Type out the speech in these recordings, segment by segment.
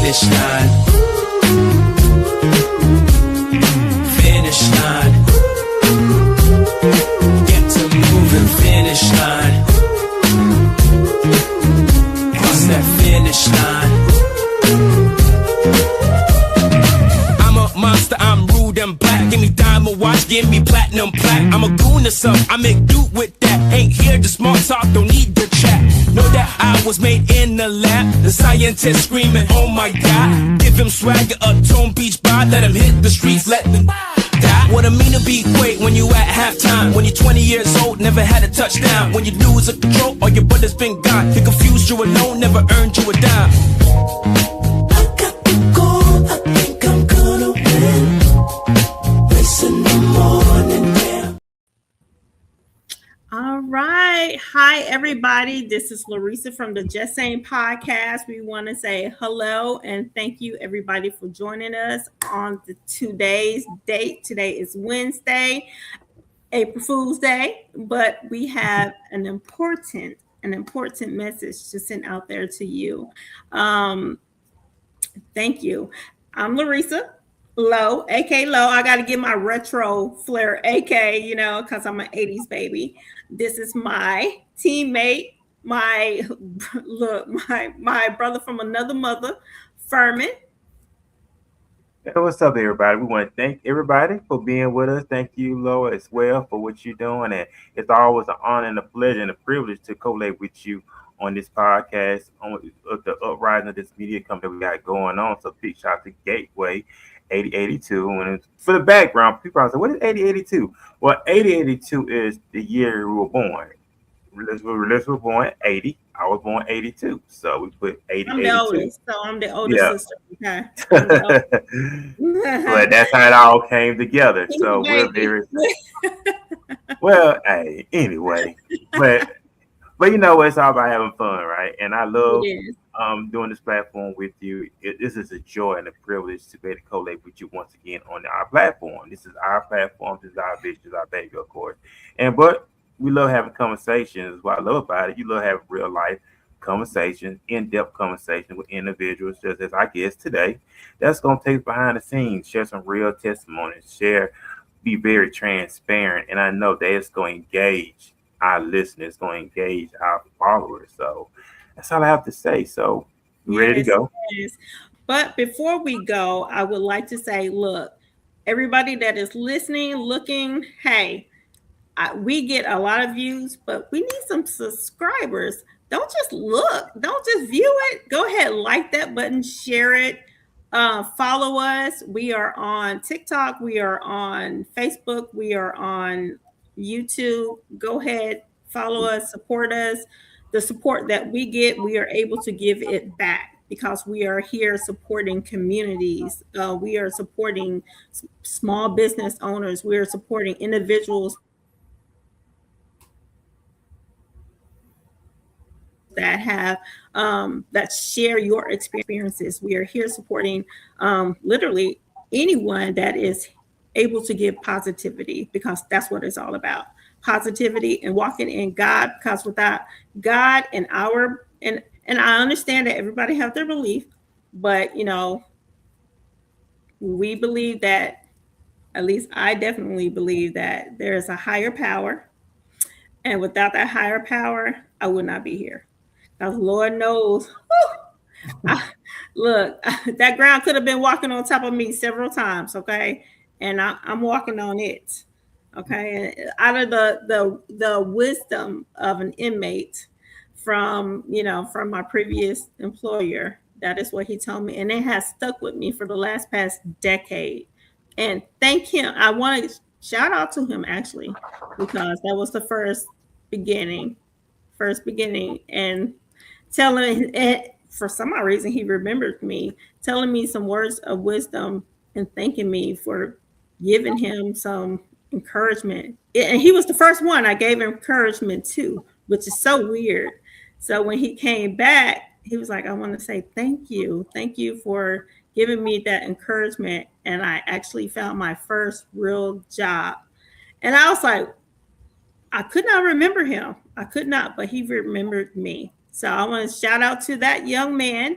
finish line. Finish line. Get to moving, finish line. Cross that finish line. I'm a monster, I'm rude and black. Give me diamond watch, give me platinum plaque. I'm a goon or something, I make do with that. Ain't here to small talk, don't need the chat. Know that I was made in the lab. The scientist screaming, oh my god. Give him swagger, a tone beach bar. Let him hit the streets, let them die. What I mean to be great when you at halftime. When you're 20 years old, never had a touchdown. When you lose a control, all your brother's been gone. They confused you alone, never earned you a dime. I got the goal, I think I'm gonna win. Race in the morning, yeah. All right. Hi, everybody. This is Laresa from the Just Saying podcast. We want to say hello and thank you, everybody, for joining us on today's date. Today is Wednesday, April Fool's Day, but we have an important message to send out there to you. Thank you. I'm Laresa. Low, AK Low. I got to get my retro flair, AK, because I'm an 80s baby. This is my teammate, my brother from another mother, Ferman. Hey, what's up, everybody? We want to thank everybody for being with us. Thank you, Loa, as well, for what you're doing. And it's always an honor and a pleasure and a privilege to collate with you on this podcast, on the uprising of this media company we got going on. So big shout out to Gateway 8082. And for the background, people are saying, what is 8082? Well, 8082 is the year we were born. Laresa was born 80. I was born 82. So we put 80. I'm the oldest, so I'm the oldest sister. Okay. But that's how it all came together. So we're very well, hey, anyway. But you know what? It's all about having fun, right? And I love doing this platform with you. This is a joy and a privilege to be able to collate with you once again on our platform. This is our platform. This is our vision, this is our baby, of course. But we love having conversations. What I love about it, you love having real life conversations, in-depth conversations with individuals, just as I guess today. That's going to take us behind the scenes, share some real testimonies, be very transparent. And I know that it's going to engage our listeners, going to engage our followers. So that's all I have to say. So ready to go. Yes. But before we go, I would like to say, look, everybody that is listening, looking, hey, we get a lot of views, but we need some subscribers. Don't just look. Don't just view it. Go ahead, like that button, share it. Follow us. We are on TikTok. We are on Facebook. We are on YouTube. Go ahead, follow us, support us. The support that we get, we are able to give it back because we are here supporting communities. We are supporting small business owners. We are supporting individuals that have that share your experiences. We are here supporting literally anyone that is able to give positivity, because that's what it's all about. Positivity and walking in God, because without God and and I understand that everybody have their belief, but we believe that, at least I definitely believe that there is a higher power, and without that higher power, I would not be here. Because Lord knows, look, that ground could have been walking on top of me several times, okay? And I'm walking on it, okay? And out of the wisdom of an inmate from my previous employer, that is what he told me. And it has stuck with me for the past decade. And thank him. I want to shout out to him, actually, because that was the first beginning. And telling, and for some odd reason, he remembered me, telling me some words of wisdom and thanking me for giving him some encouragement. And he was the first one I gave encouragement to, which is so weird. So when he came back, he was like, I want to say thank you. Thank you for giving me that encouragement. And I actually found my first real job. And I was like, I could not remember him. I could not, but he remembered me. So I want to shout out to that young man.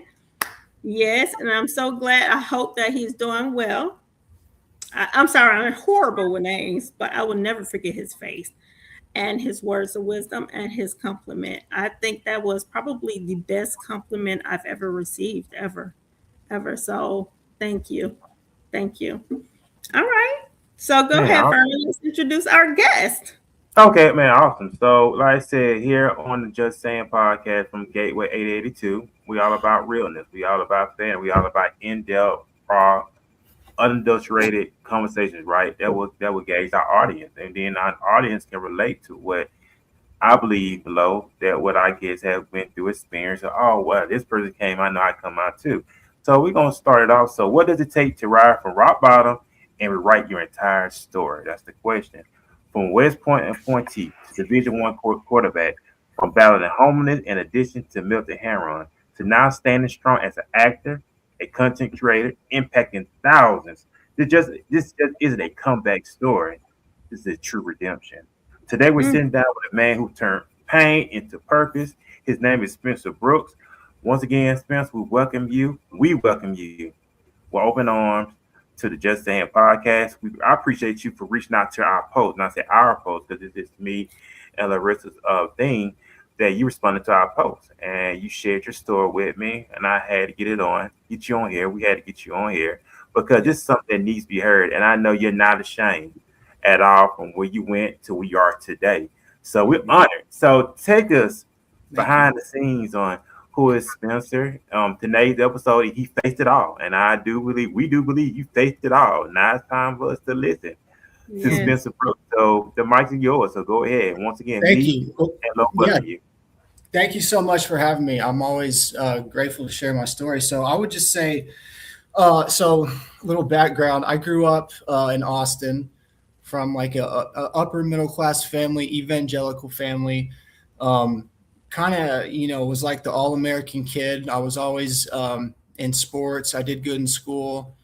Yes, and I'm so glad. I hope that he's doing well. I'm sorry, I'm horrible with names, but I will never forget his face and his words of wisdom and his compliment. I think that was probably the best compliment I've ever received, ever. So thank you. Thank you. All right. So go Man, ahead, Ferman. Let's introduce our guest. okay, man, awesome. So, like I said, here on the Just Saying podcast from Gateway 882, we all about realness. We all about fan. We all about in-depth, raw, unadulterated conversations, right? That will gauge our audience, and then our audience can relate to what I believe below that what I guess have been through experience. Oh well, this person came, I know I come out too. So we're gonna start it off. So what does it take to ride from rock bottom and rewrite your entire story? That's the question. From West Point appointee to Division One quarterback, from battling homelessness in addition to meth and heroin, to now standing strong as an actor, a content creator, impacting thousands. This just isn't a comeback story. This is a true redemption. Today we're Mm, sitting down with a man who turned pain into purpose. His name is Spencer Brooks. Once again, Spencer, we welcome you. We welcome you with open arms to the Just Saying podcast. I appreciate you for reaching out to our post, not say our post, because it's me and Larissa's thing that you responded to our post and you shared your story with me, and I had to get you on here. We had to get you on here because this is something that needs to be heard, and I know you're not ashamed at all from where you went to where you are today. So we're honored. So take us Thank you. behind the scenes on who is Spencer. Today's episode, he faced it all, and we do believe you faced it all. Now it's time for us to listen to yes. Spencer Brooks. So the mic is yours. So go ahead. Once again, Thank me you. Well, and Love yeah, welcome you. thank you so much for having me. I'm always grateful to share my story. So I would just say, so little background. I grew up in Austin from like a upper middle class family, evangelical family. Kind of, was like the all American kid. I was always in sports. I did good in school.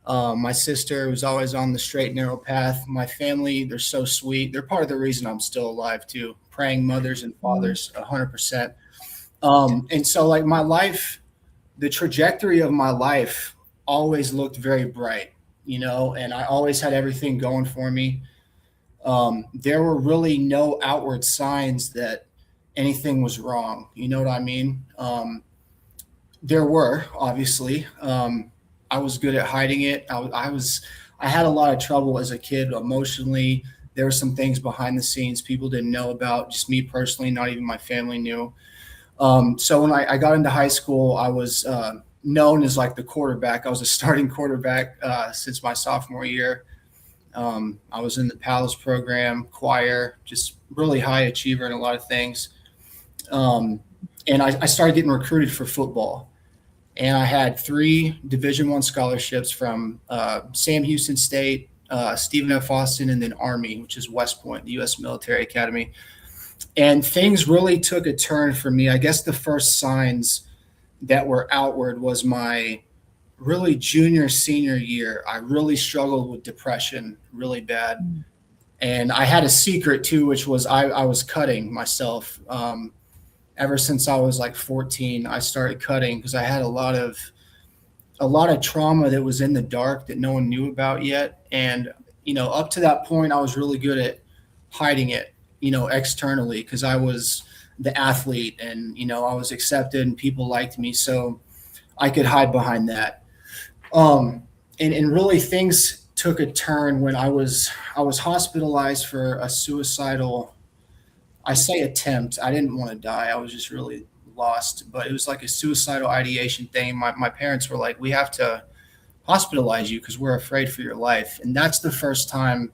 My sister was always on the straight and narrow path. My family, they're so sweet. They're part of the reason I'm still alive too. Praying mothers and fathers, 100%. And so, like my life, the trajectory of my life always looked very bright, and I always had everything going for me. There were really no outward signs that anything was wrong. You know what I mean? There were obviously. I was good at hiding it. I had a lot of trouble as a kid emotionally. There were some things behind the scenes people didn't know about. Just me personally, not even my family knew. So when I got into high school, I was known as like the quarterback. I was a starting quarterback since my sophomore year. I was in the Palace program, choir, just really high achiever in a lot of things. And I started getting recruited for football. And I had 3 Division I scholarships from Sam Houston State, Stephen F. Austin, and then Army, which is West Point, the U.S. Military Academy. And things really took a turn for me. I guess the first signs that were outward was my really junior, senior year. I really struggled with depression really bad. And I had a secret too, which was I was cutting myself. Ever since I was like 14, I started cutting because I had a lot of trauma that was in the dark that no one knew about yet. And, up to that point, I was really good at hiding it, externally because I was the athlete and, I was accepted and people liked me. So I could hide behind that. And really things took a turn when I was hospitalized for a suicidal, I say attempt. I didn't want to die. I was just really lost, but it was like a suicidal ideation thing. My parents were like, we have to hospitalize you because we're afraid for your life. And that's the first time,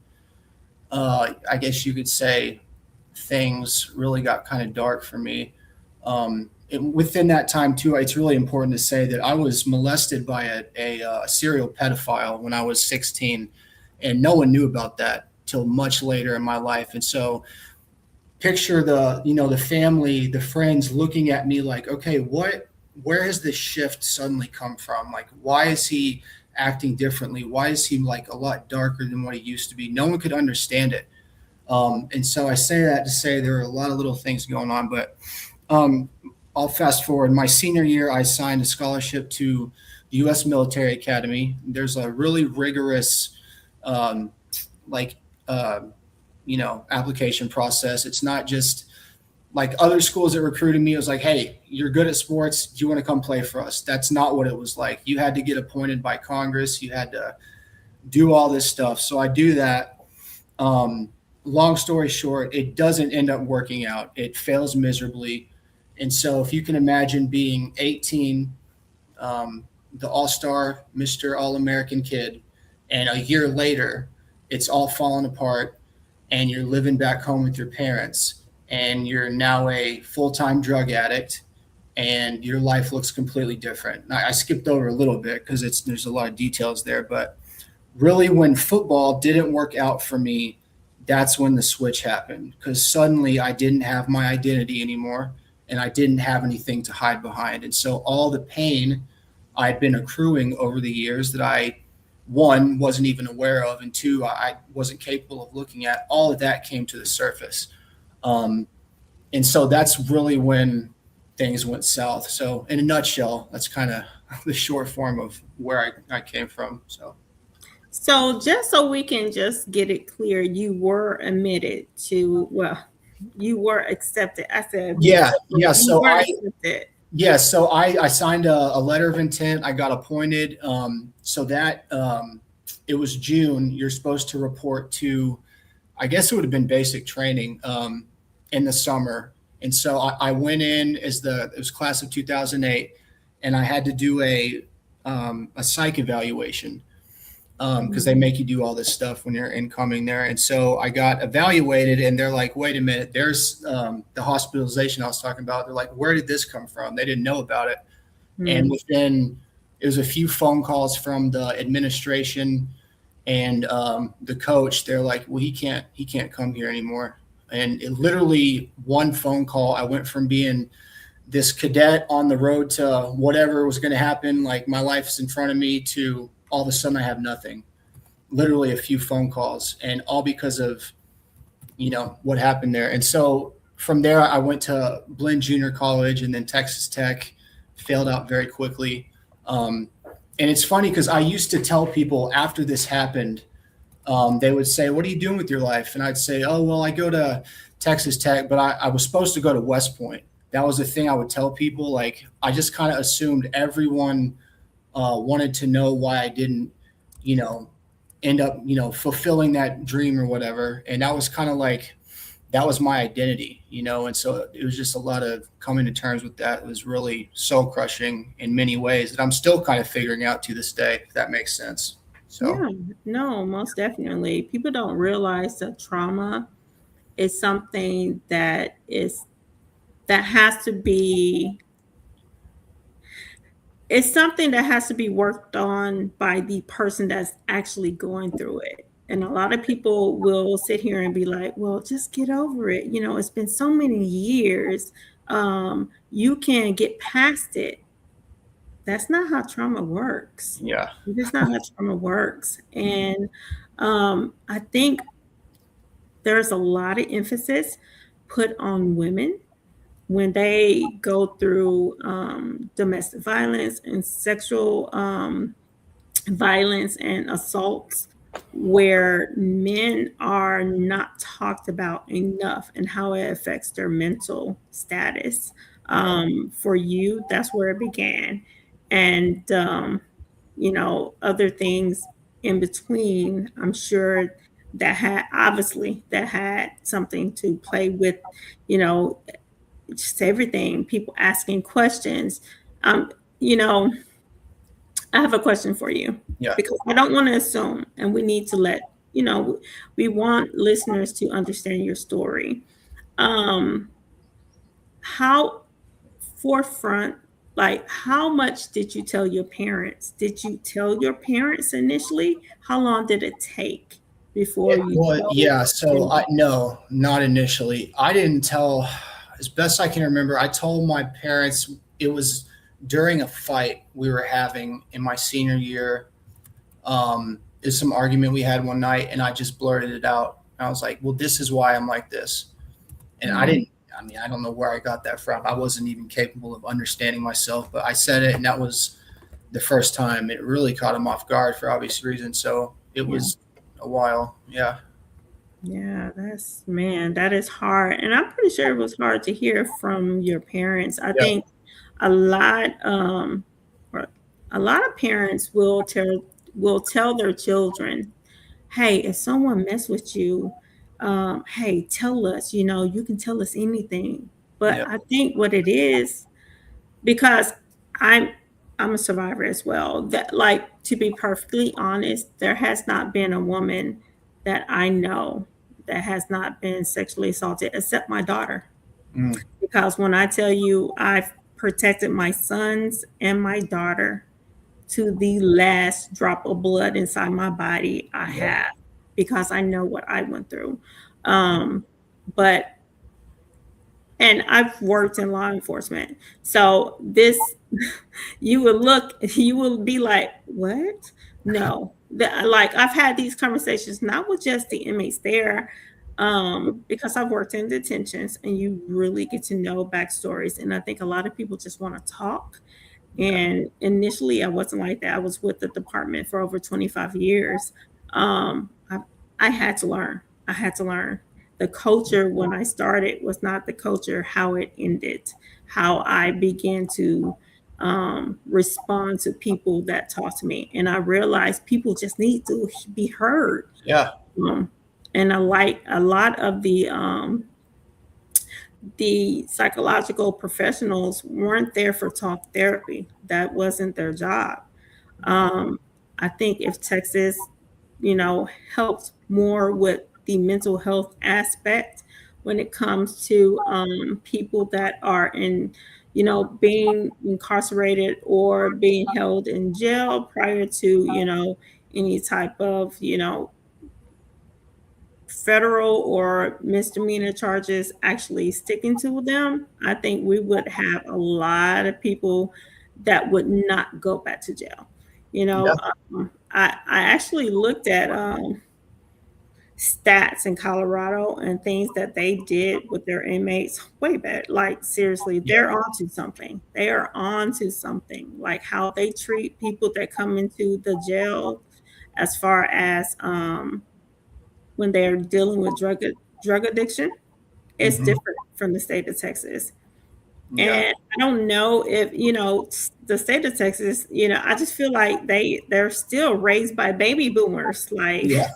I guess you could say, things really got kind of dark for me. Within that time too, it's really important to say that I was molested by a serial pedophile when I was 16, and no one knew about that till much later in my life. And so picture the family, the friends looking at me like, okay, where has this shift suddenly come from? Like, why is he acting differently? Why is he like a lot darker than what he used to be? No one could understand it. And so I say that to say there are a lot of little things going on, but I'll fast forward. My senior year, I signed a scholarship to the U.S. Military Academy. There's a really rigorous, um, like, uh, application process. It's not just like other schools that recruited me. It was like, hey, you're good at sports. Do you want to come play for us? That's not what it was like. You had to get appointed by Congress. You had to do all this stuff. So I do that. Long story short, it doesn't end up working out. It fails miserably. And so if you can imagine being 18, the all-star, Mr. All-American kid, and a year later, it's all fallen apart and you're living back home with your parents and you're now a full-time drug addict and your life looks completely different. I skipped over a little bit because there's a lot of details there, but really when football didn't work out for me, that's when the switch happened, because suddenly I didn't have my identity anymore and I didn't have anything to hide behind. And so all the pain I'd been accruing over the years that I, one, wasn't even aware of, and two, I wasn't capable of looking at, all of that came to the surface. And so that's really when things went south. So in a nutshell, that's kind of the short form of where I came from. So just so we can just get it clear, you were admitted to, well, you were accepted. I said, yeah. So I signed a letter of intent. I got appointed. So that it was June. You're supposed to report to, I guess it would have been basic training in the summer. And so I went in it was class of 2008, and I had to do a psych evaluation. Because they make you do all this stuff when you're incoming there. And so I got evaluated and they're like, wait a minute, there's the hospitalization I was talking about. They're like, where did this come from? They didn't know about it. And within, it was a few phone calls from the administration and the coach. They're like, well, he can't come here anymore. And it literally one phone call, I went from being this cadet on the road to whatever was going to happen, like my life's in front of me, to all of a sudden I have nothing. Literally a few phone calls, and all because of, what happened there. And so from there, I went to Blinn Junior College and then Texas Tech, failed out very quickly. And it's funny because I used to tell people after this happened, they would say, what are you doing with your life? And I'd say, oh, well, I go to Texas Tech, but I was supposed to go to West Point. That was the thing I would tell people. Like, I just kind of assumed everyone wanted to know why I didn't, end up, fulfilling that dream or whatever. And that was kind of like, that was my identity, and so it was just a lot of coming to terms with that. It was really soul crushing in many ways that I'm still kind of figuring out to this day, if that makes sense. So yeah, no, most definitely. People don't realize that trauma is something that has to be, it's something that has to be worked on by the person that's actually going through it. And a lot of people will sit here and be like, well, just get over it. It's been so many years. You can get past it. That's not how trauma works. yeah, That's not how trauma works. And I think there's a lot of emphasis put on women when they go through domestic violence and sexual violence and assaults, where men are not talked about enough and how it affects their mental status. For you, that's where it began. And, other things in between, I'm sure that had something to play with, just everything, people asking questions. I have a question for you. Yeah. Because I don't want to assume, and we need to we want listeners to understand your story. How forefront, like, how much did you tell your parents? Did you tell your parents initially? How long did it take before you? Well, yeah. So no, not initially. I didn't tell. As best I can remember, I told my parents, it was during a fight we were having in my senior year. There's some argument we had one night, and I just blurted it out. I was like, well, this is why I'm like this. And I I mean, I don't know where I got that from. I wasn't even capable of understanding myself, but I said it, and that was the first time. It really caught him off guard for obvious reasons. So it was a while. Yeah. Yeah, that is hard. And I'm pretty sure it was hard to hear from your parents. I Yeah. think a lot or a lot of parents will tell their children, hey, if someone mess with you, hey, tell us, you can tell us anything. But Yeah. I think what it is, because I'm I'm a survivor as well. That, like, to be perfectly honest, there has not been a woman that I know that has not been sexually assaulted except my daughter. Mm. Because when I tell you I've protected my sons and my daughter to the last drop of blood inside my body, I Yeah. have, because I know what I went through. Um, but and I've worked in law enforcement. So this, you will be like, what? No. Like, I've had these conversations not with just the inmates there, because I've worked in detentions and you really get to know backstories. And I think a lot of people just want to talk. Okay. And initially, I wasn't like that. I was with the department for over 25 years. I had to learn. I had to learn. The culture when I started was not the culture how it ended, how I began to respond to people that talk to me. And I realized people just need to be heard. Yeah. Um, and I like a lot of the psychological professionals weren't there for talk therapy. That wasn't their job. Um, I think if Texas, helped more with the mental health aspect when it comes to people that are being incarcerated or being held in jail prior to, any type of, federal or misdemeanor charges actually sticking to them, I think we would have a lot of people that would not go back to jail. Yeah. I actually looked at stats in Colorado and things that they did with their inmates way back. Like, seriously, Yeah. they're onto something. They are onto something. Like how they treat people that come into the jail, as far as when they're dealing with drug addiction, it's Hmm. different from the state of Texas. Yeah. And I don't know if, the state of Texas, I just feel like they're still raised by baby boomers. Like, Yeah.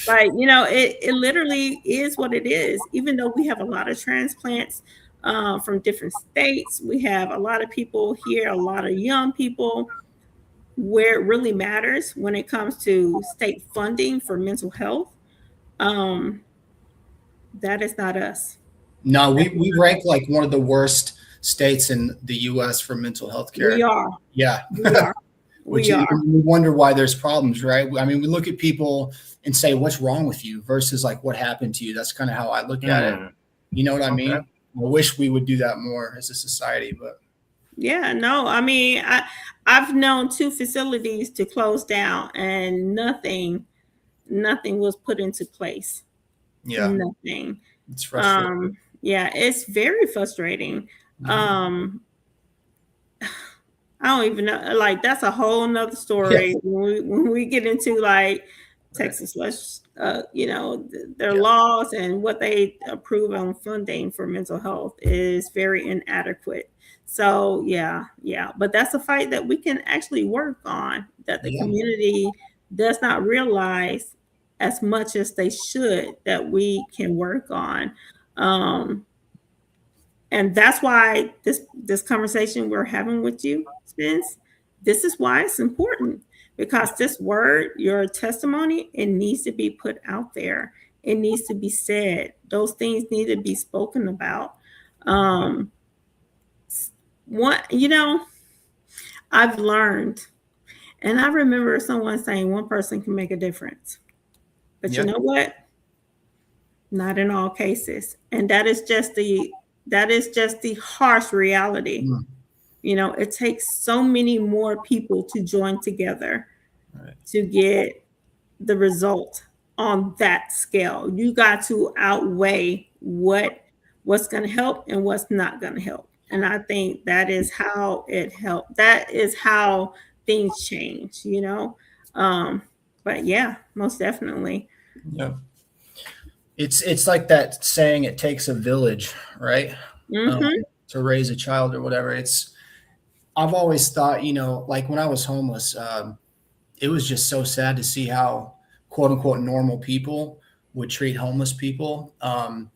it literally is what it is. Even though we have a lot of transplants from different states, we have a lot of people here, a lot of young people. Where it really matters when it comes to state funding for mental health, um, that is not us. No, we rank like one of the worst states in the U.S. for mental health We care. are. Yeah. We are. Which We are. we wonder why there's problems, right? I mean, we look at people and say, "What's wrong with you?" versus like, "What happened to you?" That's kind of how I look at it. You know what I mean? Okay. I wish we would do that more as a society, but Yeah, no, I mean, I've known two facilities to close down and nothing was put into place. yeah, Nothing. it's frustrating. Yeah, it's very frustrating. Mhm. Um, I don't even know. Like, that's a whole nother Yeah, story when we get into like right. Texas, their Yeah, laws and what they approve on funding for mental health is very inadequate. So yeah. But that's a fight that we can actually work on, that the yeah, community does not realize as much as they should, that we can work on. Um, and that's why this conversation we're having with you, Spence, this is why it's important, because this word, your testimony, it needs to be put out there. It needs to be said. Those things need to be spoken about. Um, what I've learned, and I remember someone saying one person can make a difference. But you yeah, know what? Not in all cases. And that is just the harsh reality. mm, It takes so many more people to join together right. to get the result on that scale. You got to outweigh what what's going to help and what's not going to help. And I think that is how it helped. That is how things change, you know. But yeah, most definitely. Yeah. It's like that saying, it takes a village, right? Mm-hmm. To raise a child or whatever. I've always thought, like when I was homeless, it was just so sad to see how quote unquote normal people would treat homeless people. And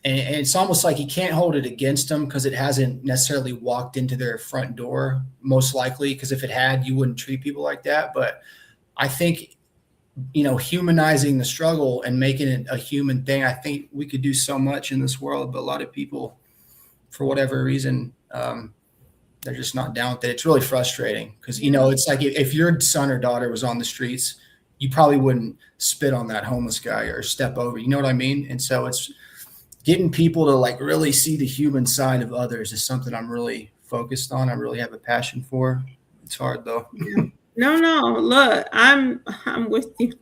it's almost like you can't hold it against them because it hasn't necessarily walked into their front door, most likely, because if it had, you wouldn't treat people like that. But I think, humanizing the struggle and making it a human thing, I think we could do so much in this world, but a lot of people, for whatever reason, they're just not down with it. It's really frustrating because, it's like if your son or daughter was on the streets, you probably wouldn't spit on that homeless guy or step over, you know what I mean? And so it's getting people to like really see the human side of others is something I'm really focused on. I really have a passion for. It's hard though. No. Look, I'm with you.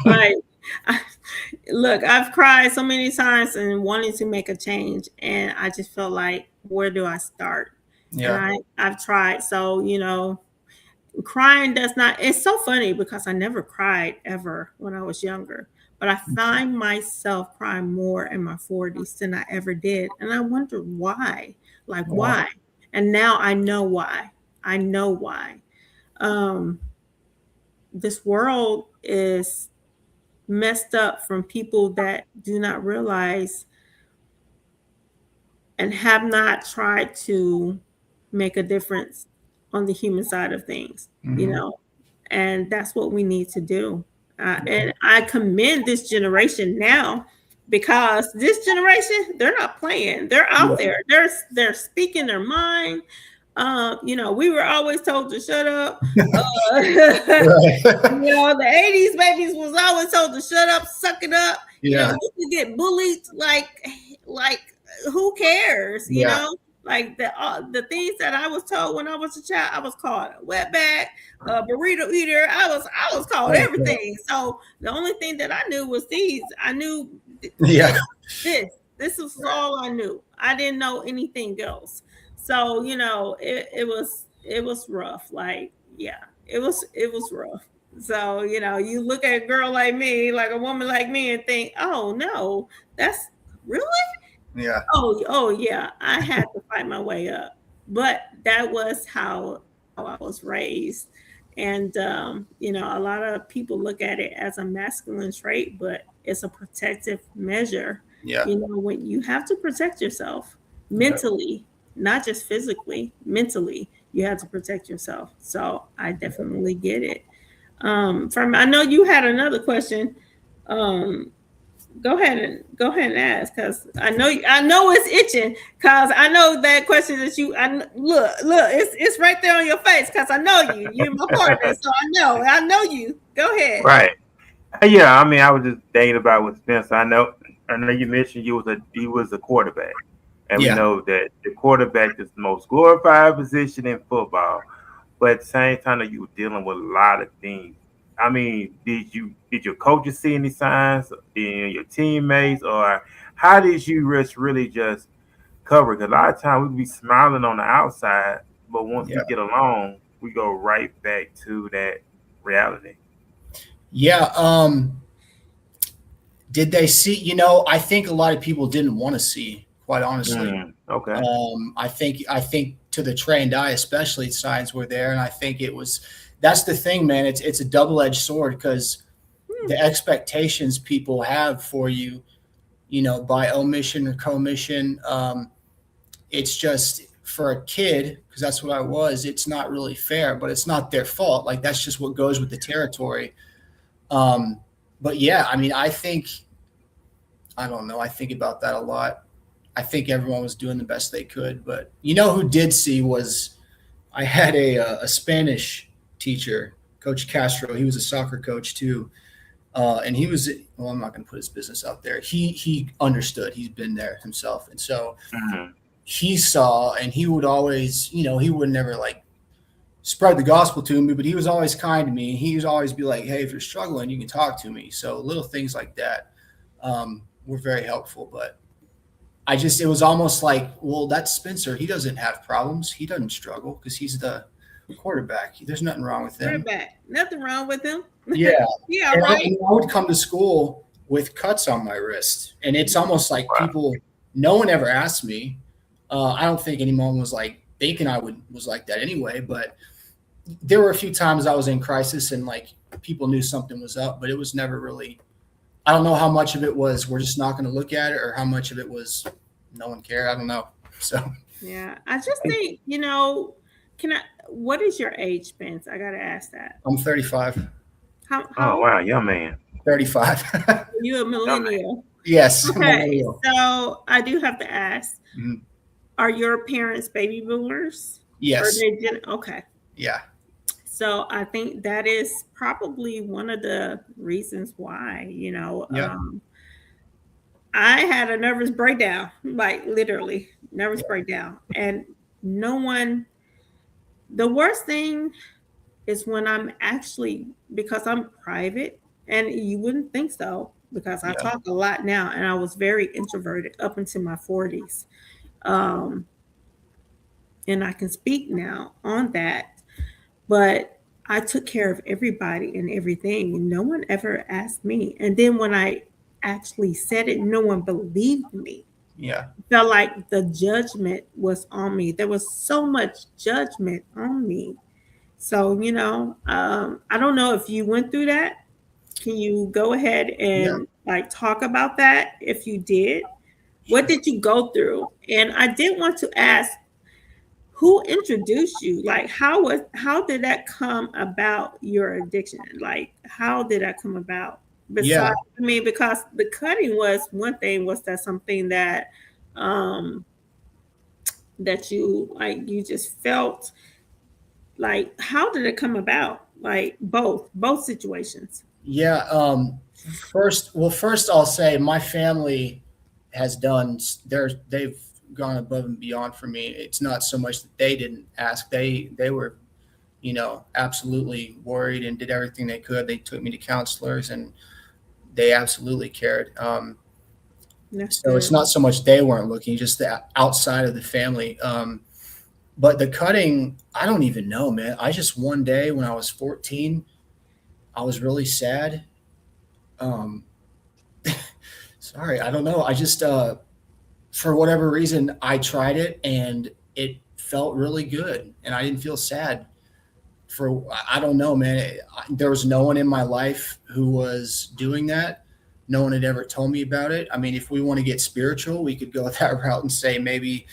Like, look, I've cried so many times and wanting to make a change, and I just feel like, where do I start? Yeah. And I've tried. So, crying does not. It's so funny because I never cried ever when I was younger, but I find myself crying more in my 40s than I ever did, and I wonder why. Like, why? And now I know why. I know why. This world is messed up from people that do not realize and have not tried to make a difference on the human side of things, and that's what we need to do. And I commend this generation now, because this generation, they're not playing. They're out there. They're speaking their mind. We were always told to shut up. The 80s babies was always told to shut up, suck it up. Yeah. You get bullied like who cares? Like the things that I was told when I was a child. I was called a wetback, a burrito eater. I was called everything. So the only thing that I knew was these. I knew this was all I knew. I didn't know anything else. So it was rough. Like, it was rough. So you look at a girl like me, like a woman like me, and think, oh no, that's really. Yeah. Oh yeah. I had to fight my way up, but that was how I was raised. And a lot of people look at it as a masculine trait, but it's a protective measure. Yeah. When you have to protect yourself mentally, not just physically, mentally, you have to protect yourself. So I definitely get it. I know you had another question. Go ahead and ask, because I know it's itching, because I know that question that look, it's right there on your face, because I know you're my partner, so I know you. Go ahead. Right. Yeah, I mean, I was just thinking about with Spencer. I know you mentioned you was a quarterback, and we know that the quarterback is the most glorified position in football, but at the same time that you were dealing with a lot of things. I mean, did your coaches see any signs in your teammates, or how did you really just cover? Because a lot of times we be smiling on the outside, but once we get along, we go right back to that reality. Yeah. Did they see? I think a lot of people didn't want to see, quite honestly. Okay. I think to the trained eye, especially, signs were there, and I think it was. That's the thing, man. It's a double-edged sword, because the expectations people have for you, by omission or commission, it's just, for a kid, because that's what I was, it's not really fair, but it's not their fault. Like, that's just what goes with the territory. But yeah, I mean, I don't know. I think about that a lot. I think everyone was doing the best they could, but who did see was, I had a Spanish teacher, Coach Castro. He was a soccer coach too. And he was, I'm not going to put his business out there. He understood. He's been there himself. And so he saw, and he would always, he would never like spread the gospel to me, but he was always kind to me. He would always be like, hey, if you're struggling, you can talk to me. So little things like that were very helpful. But it was almost like, well, that's Spencer. He doesn't have problems. He doesn't struggle because he's the quarterback. There's nothing wrong with him. Quarterback, nothing wrong with him. Yeah. Yeah, And right. I would come to school with cuts on my wrist. And it's almost like people, no one ever asked me. I don't think anyone was like thinking I was like that anyway, but there were a few times I was in crisis and like people knew something was up, but it was never really, I don't know how much of it was we're just not going to look at it or how much of it was no one cared. I don't know. So yeah, I just think, what is your age, Spence? I got to ask that. I'm 35. Oh, wow, young man. 35. You a millennial? Yes. Okay, Millennial. so I do have to ask, Mhm. are your parents baby boomers? Yes. Okay. Yeah. So I think that is probably one of the reasons why, Yeah. I had a nervous breakdown, like literally nervous breakdown. And no one, the worst thing is when I'm actually, because I'm private, and you wouldn't think so because I talk a lot now, and I was very introverted up until my 40s. And I can speak now on that, but I took care of everybody and everything, and no one ever asked me. And then when I actually said it, no one believed me. Yeah. Felt like the judgment was on me. There was so much judgment on me. So, I don't know if you went through that. Can you go ahead and like talk about that if you did? What did you go through? And I did want to ask, who introduced you? Like how did that come about, your addiction? Like how did that come about? Besides, because the cutting was one thing, was that something that that you just felt like, how did it come about? Like both situations. Yeah. First I'll say my family has they've gone above and beyond for me. It's not so much that they didn't ask. They were, absolutely worried and did everything they could. They took me to counselors and they absolutely cared. So it's not so much they weren't looking, just the outside of the family. But the cutting, I don't even know, man. I just, one day when I was 14, I was really sad. Sorry, I don't know. I just, for whatever reason, I tried it and it felt really good. And I didn't feel sad I don't know, man. There was no one in my life who was doing that. No one had ever told me about it. I mean, if we want to get spiritual, we could go that route and say maybe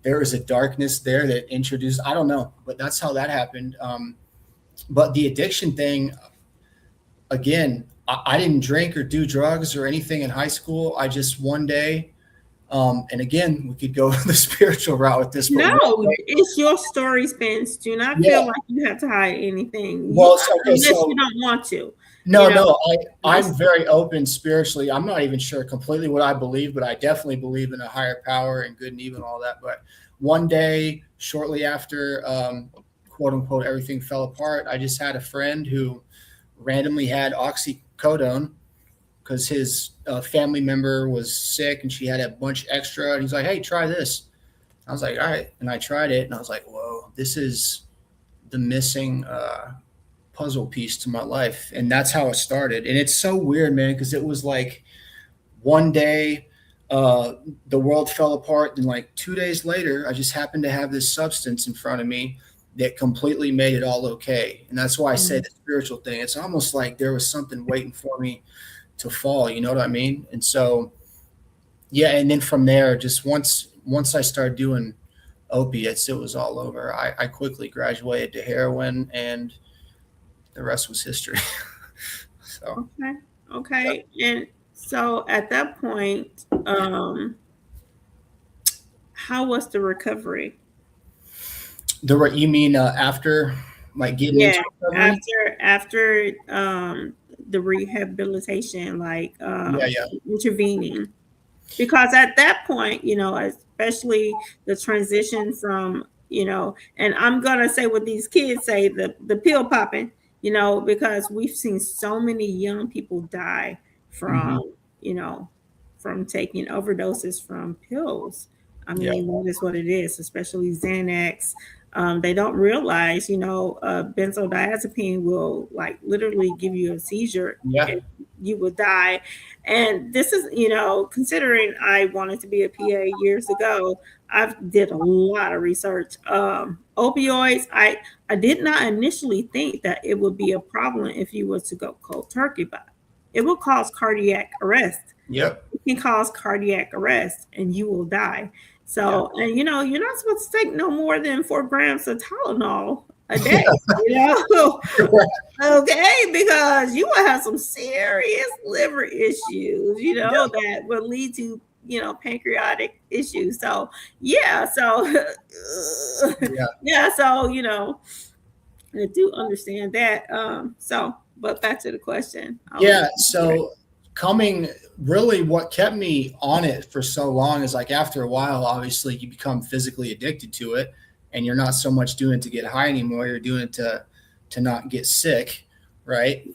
there was a darkness there that introduced, I don't know, but that's how that happened. But the addiction thing, again, I didn't drink or do drugs or anything in high school. I just one day, and again, we could go the spiritual route with this. No, it's your story, Spence. Do not feel like you have to hide anything. Well, unless you don't want to. No, I'm very open spiritually. I'm not even sure completely what I believe, but I definitely believe in a higher power and good and evil and all that. But one day, shortly after, quote unquote, everything fell apart, I just had a friend who randomly had oxycodone because his family member was sick and she had a bunch extra. And he's like, hey, try this. I was like, all right. And I tried it and I was like, whoa, this is the missing puzzle piece to my life. And that's how it started. And it's so weird, man, because it was like one day the world fell apart. And like 2 days later, I just happened to have this substance in front of me that completely made it all okay. And that's why I say the spiritual thing. It's almost like there was something waiting for me to fall. You know what I mean? And so, yeah. And then from there, just once I started doing opiates, it was all over. I quickly graduated to heroin and the rest was history. So okay. And so at that point, how was the recovery? You mean after like getting into recovery? after the rehabilitation, like intervening? Because at that point, especially the transition from, and I'm gonna say what these kids say, the pill popping, because we've seen so many young people die from, from taking overdoses from pills. I mean, that is what it is, especially Xanax. They don't realize, benzodiazepine will like literally give you a seizure. Yeah. And you will die. And this is, considering I wanted to be a PA years ago, I've did a lot of research. Opioids, I did not initially think that it would be a problem if you were to go cold turkey, but it will cause cardiac arrest. Yep. It can cause cardiac arrest and you will die. So, and you're not supposed to take no more than 4 grams of Tylenol a day, okay, because you will have some serious liver issues, that will lead to, pancreatic issues. So, so, I do understand that. But back to the question. So what kept me on it for so long is like after a while, obviously you become physically addicted to it, and you're not so much doing it to get high anymore. You're doing it to not get sick. Right.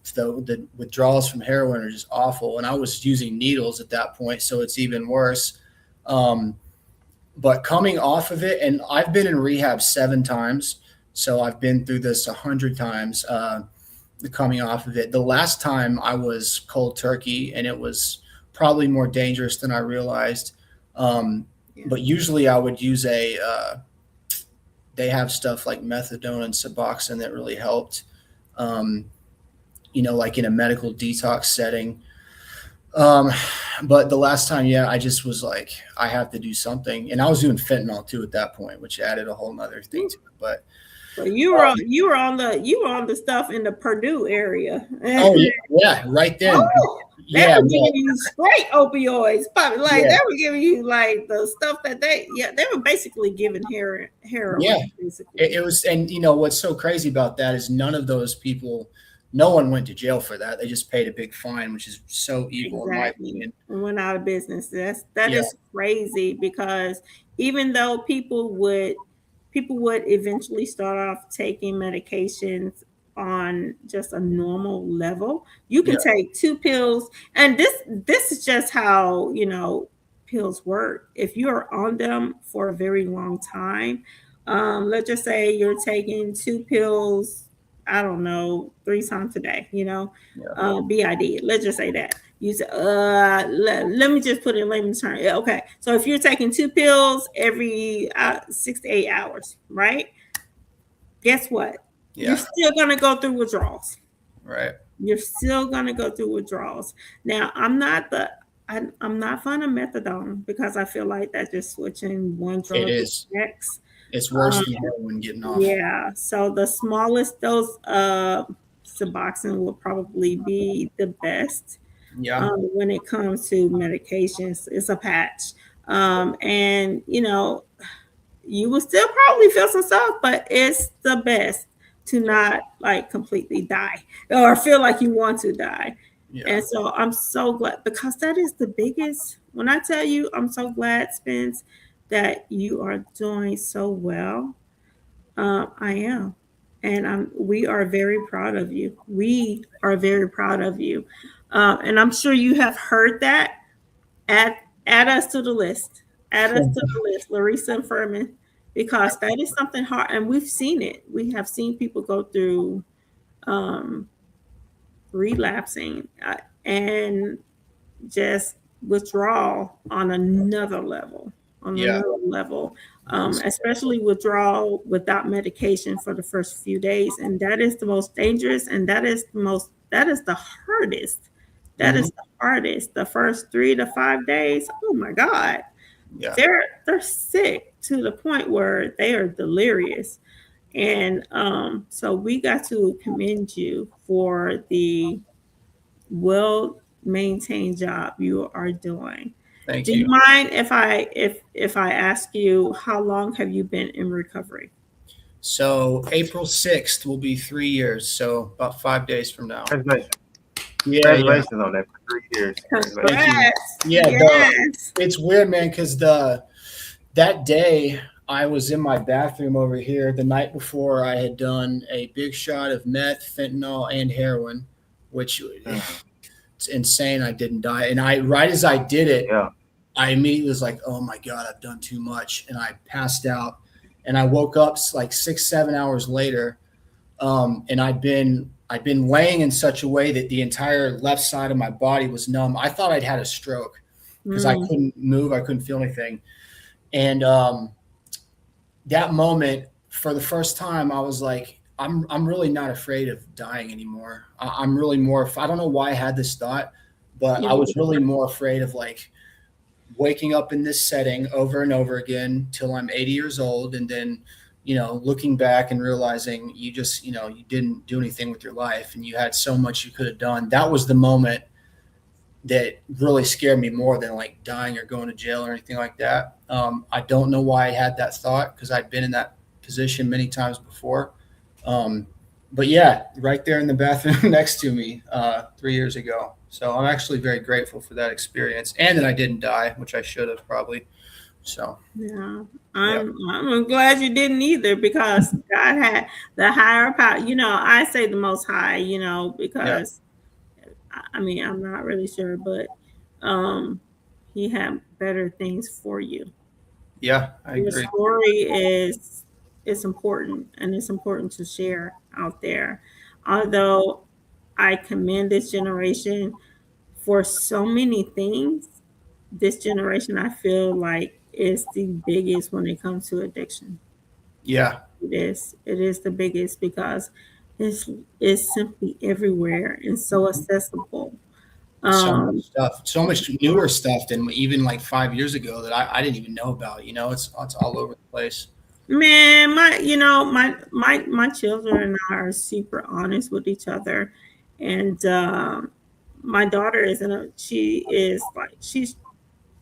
So the withdrawals from heroin are just awful. And I was using needles at that point, so it's even worse. But coming off of it, and I've been in rehab 7 times. So I've been through this 100 times, coming off of it. The last time I was cold turkey, and it was probably more dangerous than I realized. But usually I would use they have stuff like methadone and Suboxone that really helped, like in a medical detox setting. But the last time, I just was like, I have to do something. And I was doing fentanyl too at that point, which added a whole nother thing to it. But you were on the stuff in the Purdue area. Right then. They were giving you straight opioids, probably they were giving you like the stuff that they were basically giving heroin. Basically. It was, and what's so crazy about that is none of those people, no one went to jail for that. They just paid a big fine, which is so evil in my opinion. And went out of business. That is crazy, because even though people would eventually start off taking medications on just a normal level. You can take 2 pills, and this is just how pills work. If you are on them for a very long time, let's just say you're taking 2 pills, I don't know, 3 times a day, BID. Let's just say that. You say, let me just put it in layman's terms. Okay, so if you're taking 2 pills every 6 to 8 hours, right? Guess what? You're still gonna go through withdrawals. Right. You're still gonna go through withdrawals. Now, I'm not fond of methadone, because I feel like that's just switching one drug to the next. It's worse than heroin getting off. Yeah. So the smallest dose of Suboxone will probably be the best. Yeah. When it comes to medications, it's a patch. And you will still probably feel some stuff, but it's the best to not like completely die or feel like you want to die. Yeah. And so I'm so glad, because that is the biggest, when I tell you, I'm so glad, Spence, that you are doing so well. I am. And we are very proud of you. We are very proud of you. And I'm sure you have heard that. Add us to the list. Add us to the list, Laresa and Ferman, because that is something hard. And we've seen it. We have seen people go through relapsing and just withdrawal on another level. Especially withdrawal without medication for the first few days. And that is the most dangerous, and that is the hardest. That is the hardest. The first 3 to 5 days, oh my God. Yeah. They're sick to the point where they are delirious. And so we got to commend you for the well-maintained job you are doing. Thank you. Do you mind if I ask you, how long have you been in recovery? So April 6th will be 3 years. So about 5 days from now. Congratulations on that for 3 years. It's weird, man, because that day I was in my bathroom over here the night before. I had done a big shot of meth, fentanyl, and heroin, which it's insane I didn't die. And right as I did it, Yeah. I immediately was like, oh my God, I've done too much. And I passed out, and I woke up like 6-7 hours later. And I'd been laying in such a way that the entire left side of my body was numb. I thought I'd had a stroke because I couldn't move. I couldn't feel anything. And that moment, for the first time, I was like, I'm really not afraid of dying anymore. I'm really more, I don't know why I had this thought, but I was really more afraid of like waking up in this setting over and over again till I'm 80 years old. And then, looking back and realizing you just, you didn't do anything with your life and you had so much you could have done. That was the moment that really scared me more than like dying or going to jail or anything like that. I don't know why I had that thought, because I'd been in that position many times before. But yeah, right there in the bathroom next to me 3 years ago. So I'm actually very grateful for that experience, and that I didn't die, which I should have probably. So yeah, I'm glad you didn't either, because God had the higher power. I say the Most High. Because I mean, I'm not really sure, but He had better things for you. Yeah, I agree. Your story is important, and it's important to share out there. Although I commend this generation for so many things, this generation, I feel like, is the biggest when it comes to addiction. Yeah, it is the biggest, because it's simply everywhere and so accessible. So much stuff, so much newer stuff than even like 5 years ago that I didn't even know about. It's all over the place. Man, my children and I are super honest with each other, and my daughter she's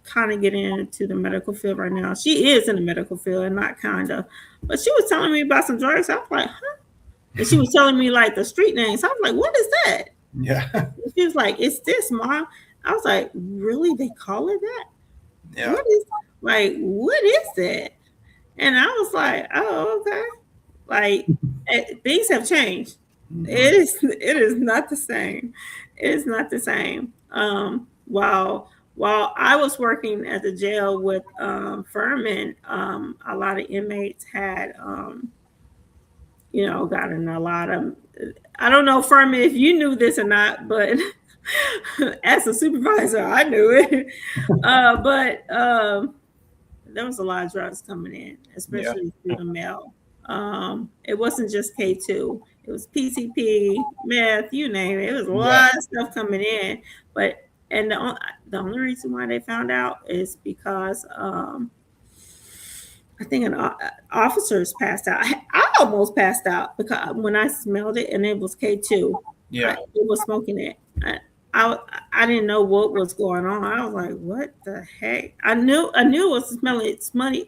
kind of getting into the medical field right now. She is in the medical field, and not kind of, but she was telling me about some drugs. I was like, huh? And she was telling me like the street names. I was like, what is that? Yeah. And she was like, it's this, Mom. I was like, really? They call it that? Yeah. What is that? And I was like, oh, okay. Like, things have changed. Mm-hmm. It is not the same. It is not the same. While I was working at the jail with Ferman, a lot of inmates had, gotten a lot of, I don't know, Ferman, if you knew this or not, but as a supervisor, I knew it. But there was a lot of drugs coming in, especially through the mail. It wasn't just K2. It was PCP, meth, you name it. It was a lot of stuff coming in. And the only reason why they found out is because I think an officer's passed out. I almost passed out because when I smelled it, and it was K2. Yeah, it was smoking it. I didn't know what was going on. I was like, what the heck? I knew it was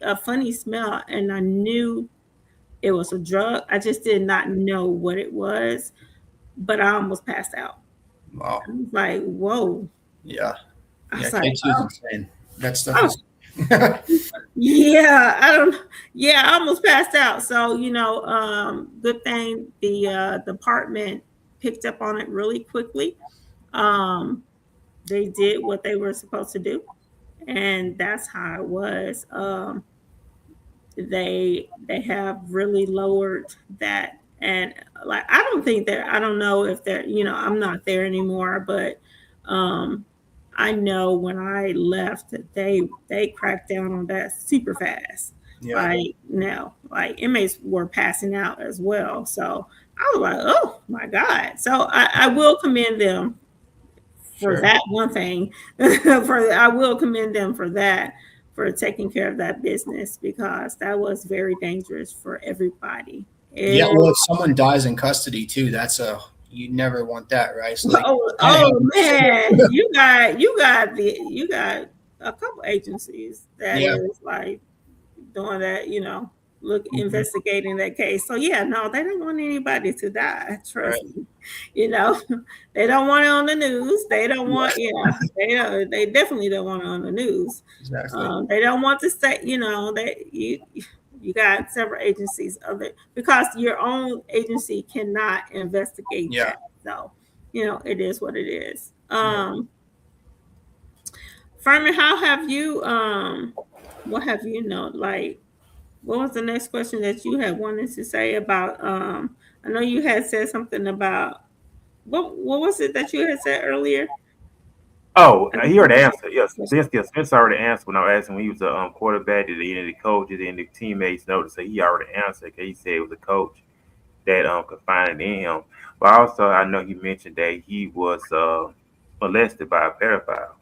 a funny smell, and I knew it was a drug. I just did not know what it was, but I almost passed out. Wow. I was like, whoa. Yeah. I was like, insane. That stuff is I almost passed out. So, good thing the department picked up on it really quickly. They did what they were supposed to do, and that's how it was. They have really lowered that, and like I don't know if they're I'm not there anymore, but I know when I left, they cracked down on that super fast. Yeah. Like inmates were passing out as well. So I was like, oh my God. So I will commend them for that one thing. I will commend them for that, for taking care of that business, because that was very dangerous for everybody. Well, if someone dies in custody too, you never want that, right? So man, you got a couple agencies that is like doing that, investigating that case. So they don't want anybody to die. Trust me. They don't want it on the news. They don't want, they definitely don't want it on the news. Exactly. They don't want to say, you got several agencies of it, because your own agency cannot investigate that. So it is what it is. Ferman, how have you what have you like what was the next question that you had wanted to say about I know you had said something about what was it that you had said earlier? Oh, I know he you already had answered. Yes, a question. Spence already answered when I asked him when he was a quarterback. Did any of the coaches and the teammates notice? So he already answered. 'Cause he said it was a coach that confided in him. But also, I know he mentioned that he was molested by a pedophile,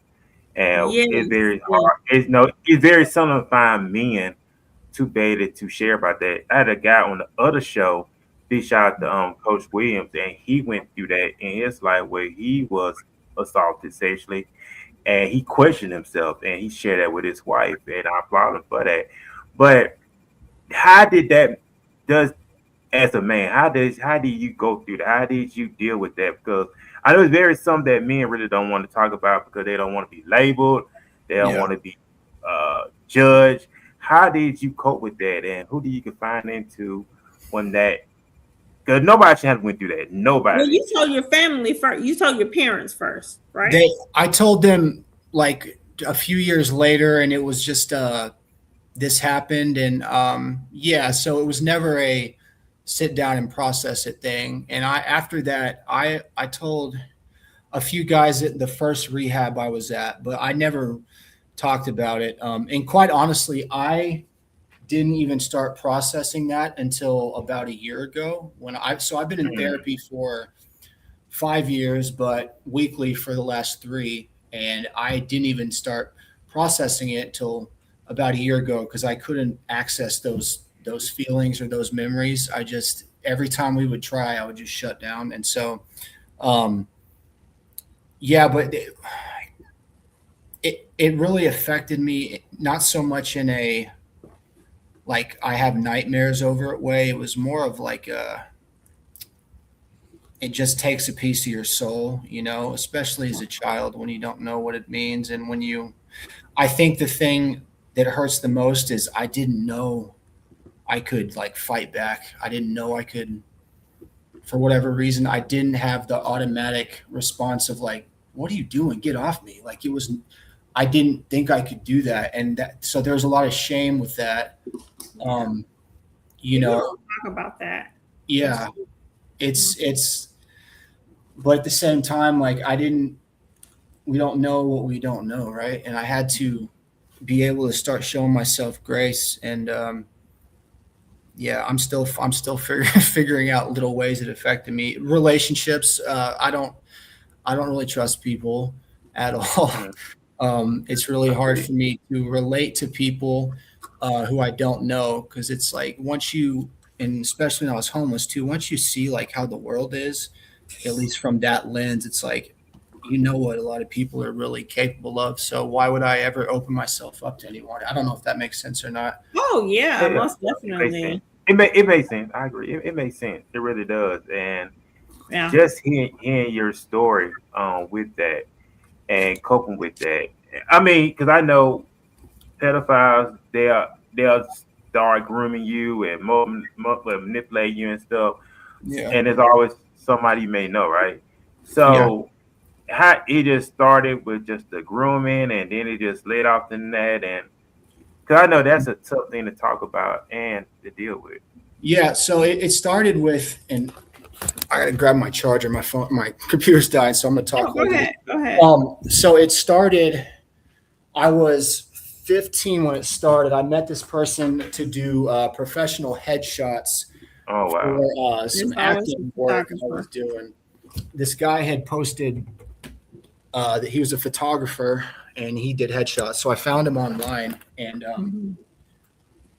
and Yes, it's very yes. hard. It's very seldom to find men too baited to share about that. I had a guy on the other show. Big shout out to Coach Williams, and he went through that in his life where he was assaulted sexually, and he questioned himself, and he shared that with his wife, and I applaud him for that. But how did that does as a man? How did you go through that? How did you deal with that? Because I know it's very some that men really don't want to talk about because they don't want to be labeled, they don't Yeah. want to be judged. How did you cope with that, and who do you confide into when that? Because nobody should have went through that. Well, Nobody. you told your family first. You told your parents first, right? I told them like a few years later, and it was just this happened, and yeah, so it was never a sit down and process it thing. And I after that, I told a few guys at the first rehab I was at, but I never talked about it. And quite honestly, I didn't even start processing that until about a year ago when I've been in Mm, therapy for 5 years, but weekly for the last three. And I didn't even start processing it till about a year ago because I couldn't access those feelings or those memories. I just every time we would try, I would just shut down. And so, um, yeah, but it really affected me. Not so much in a like I have nightmares over it way. It was more of like it just takes a piece of your soul, especially as a child when you don't know what it means. And I think the thing that hurts the most is I didn't know I could like fight back. I didn't know I could, for whatever reason, I didn't have the automatic response of like, what are you doing? Get off me. Like I didn't think I could do that. And so there's a lot of shame with that. Um, you People know, don't talk about that. yeah, it's, but at the same time, like we don't know what we don't know, right? And I had to be able to start showing myself grace. And yeah, figuring out little ways it affected me. Relationships, I don't really trust people at all. mm, It's really I hard agree. for me to relate to people who I don't know because it's like and especially when I was homeless too, once you see like how the world is, at least from that lens, it's like what a lot of people are really capable of. So why would I ever open myself up to anyone? I don't know if that makes sense or not. Oh yeah, Yeah, most it makes sense. definitely. It makes sense. I agree. It makes sense. It really does. And Yeah. just hearing your story with that and coping with that. I mean, because I know pedophiles, they'll start grooming you and manipulate you and stuff, Yeah. and there's always somebody you may know, right? Yeah. So how it just started with just the grooming, and then it just led off to that, and because I know that's a tough thing to talk about and to deal with. Yeah. So it started with, and I got to grab my charger. My computer's dying, so I'm going to Oh, talk go over this. ahead. Go ahead. So it started, I was 15 when it started. I met this person to do professional headshots Oh wow. for It's some always a acting work I was photographer. doing. This guy had posted that he was a photographer and he did headshots. So I found him online and Mhm.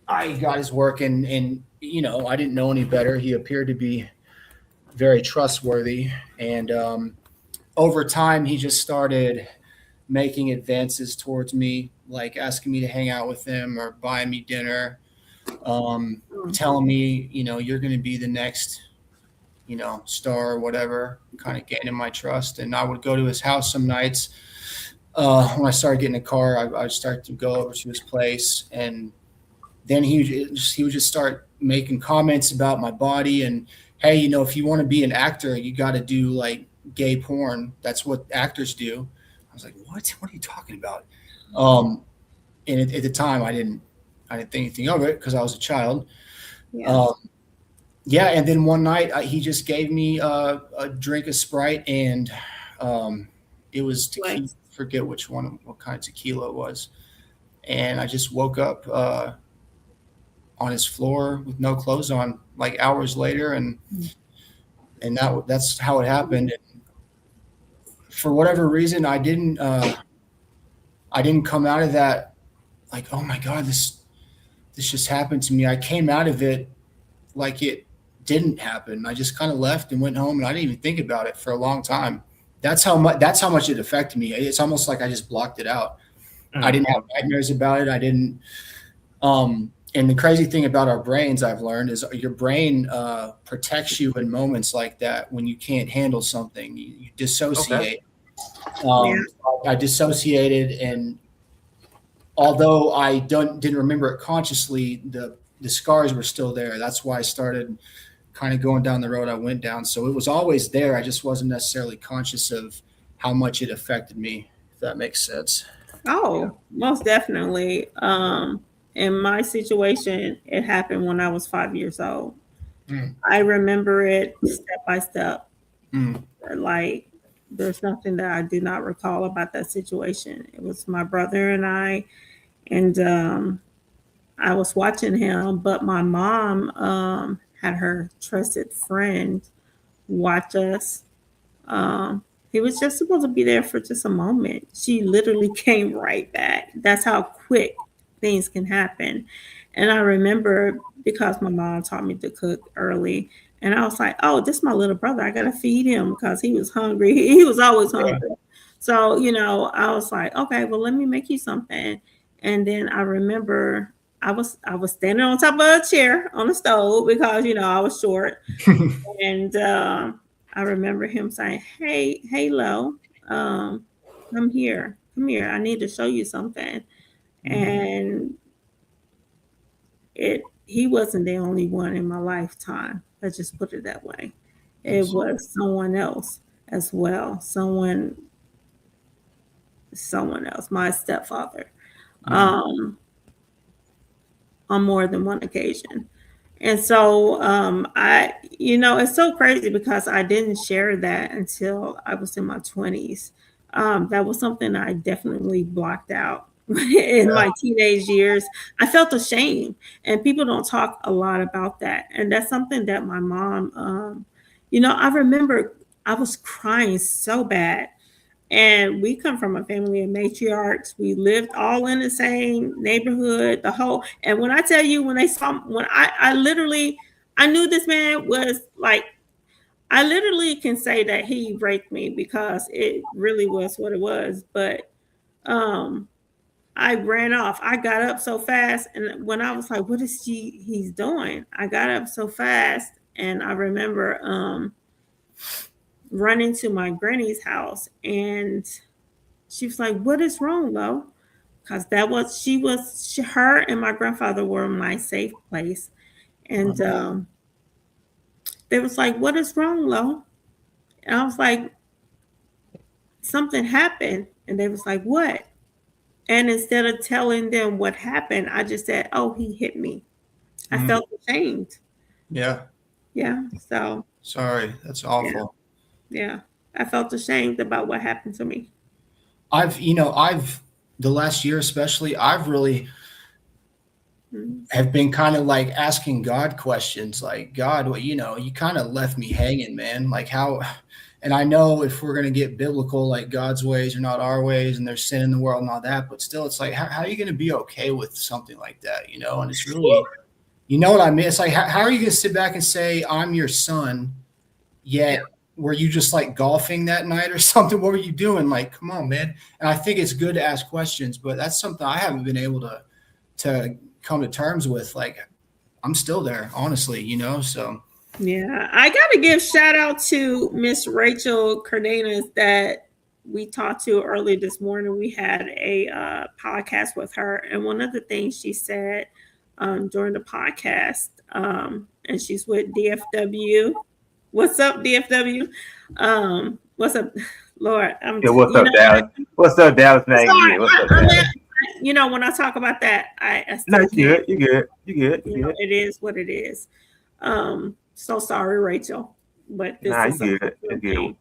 I got his work and I didn't know any better. He appeared to be very trustworthy. And over time, he just started making advances towards me, like asking me to hang out with him or buy me dinner, Mm. telling me, you're going to be the next, star or whatever, kind of gaining my trust. And I would go to his house some nights. When I started getting a car, I'd start to go over to his place, and then he would just start making comments about my body and, hey, if you want to be an actor, you got to do like gay porn. That's what actors do. I was like, what are you talking about? And at the time I didn't think anything of it because I was a child. Yeah. Yeah, and then one night he just gave me a drink of Sprite, and it was tequila. Forget what kind of tequila it was, and I just woke up on his floor with no clothes on, like hours later, and that's how it happened. And for whatever reason, I didn't come out of that like, oh my God, this just happened to me. I came out of it like it didn't happen. I just kind of left and went home, and I didn't even think about it for a long time. That's how much it affected me. It's almost like I just blocked it out. I didn't have nightmares about it. I didn't. And the crazy thing about our brains, I've learned, is your brain protects you in moments like that when you can't handle something. You dissociate. Okay. I dissociated, and although I didn't remember it consciously, the scars were still there. That's why I started kind of going down the road I went down. So it was always there. I just wasn't necessarily conscious of how much it affected me, if that makes sense. Oh, most definitely. In my situation, it happened when I was 5 years old. I remember it step by step. Like, there's nothing that I do not recall about that situation. It was my brother and I, and I was watching him, but my mom had her trusted friend watch us. He was just supposed to be there for just a moment. She literally came right back. That's how quick things can happen. And I remember, because my mom taught me to cook early, and I was like, oh, this is my little brother. I got to feed him because he was hungry. He was always hungry. So, I was like, okay, well, let me make you something. And then I remember I was standing on top of a chair on the stove because, I was short. And I remember him saying, hey, Lo, come here. I need to show you something. And he wasn't the only one in my lifetime. Let's just put it that way. It was someone else as well. Someone else, my stepfather, on more than one occasion. And so it's so crazy because I didn't share that until I was in my 20s. That was something I definitely blocked out in my teenage years. I felt ashamed, and people don't talk a lot about that. And that's something that my mom, I remember I was crying so bad. And we come from a family of matriarchs. We lived all in the same neighborhood, and when I tell you, when I literally, I knew this man was like, I literally can say that he raped me because it really was what it was. But I ran off. I got up so fast. And when I was like, what is he's doing? I got up so fast. And I remember running to my granny's house, and she was like, what is wrong, Lo? Because her and my grandfather were my safe place. And they was like, what is wrong, Lo? And I was like, something happened. And they was like, what? And instead of telling them what happened, I just said, oh, he hit me. I felt ashamed. Yeah. Yeah. So sorry. That's awful. Yeah. I felt ashamed about what happened to me. I've the last year especially, I've really have been kind of like asking God questions, like, God, well, you kind of left me hanging, man. Like, how? And I know if we're going to get biblical, like, God's ways are not our ways, and there's sin in the world and all that, but still, it's like, how are you going to be okay with something like that? And it's really, what I mean? It's like, how are you going to sit back and say, I'm your son, yet were you just like golfing that night or something? What were you doing? Like, come on, man. And I think it's good to ask questions, but that's something I haven't been able to come to terms with. Like, I'm still there, honestly, so. Yeah, I got to give shout out to Miss Rachel Cardenas that we talked to early this morning. We had a podcast with her, and one of the things she said during the podcast, and she's with DFW What's up, DFW? What's up, Lord? Yeah, what's up, Dallas? What's up, Dallas Magazine? What's up, Dallas? When I talk about that, I No, still can't. you good. It is what it is. So sorry, Rachel, but this Nah, is you good. You good.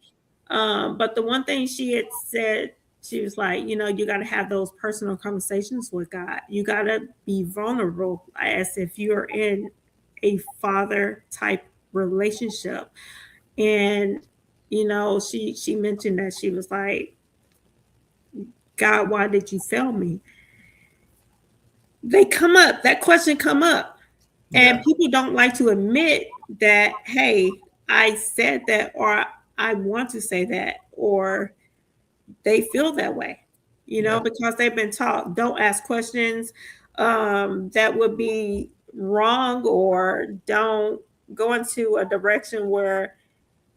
But the one thing she had said, she was like, you got to have those personal conversations with God. You got to be vulnerable as if you're in a father type relationship. And she mentioned that she was like, God, why did you fail me? That question come up. And people don't like to admit that, hey, I said that, or I want to say that, or they feel that way, because they've been taught, don't ask questions that would be wrong, or don't go into a direction where,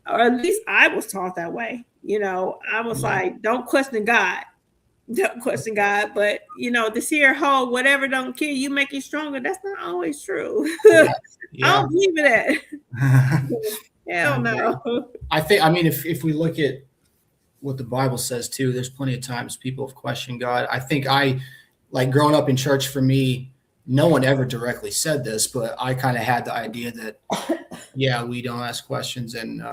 or at least I was taught that way. I was like, don't question God. Don't question God. But, this here whole whatever don't kill you, make you stronger. That's not always true. I don't believe in that. Hell no. I mean, if we look at what the Bible says too, there's plenty of times people have questioned God. I think like growing up in church, for me, no one ever directly said this, but I kind of had the idea that, we don't ask questions, and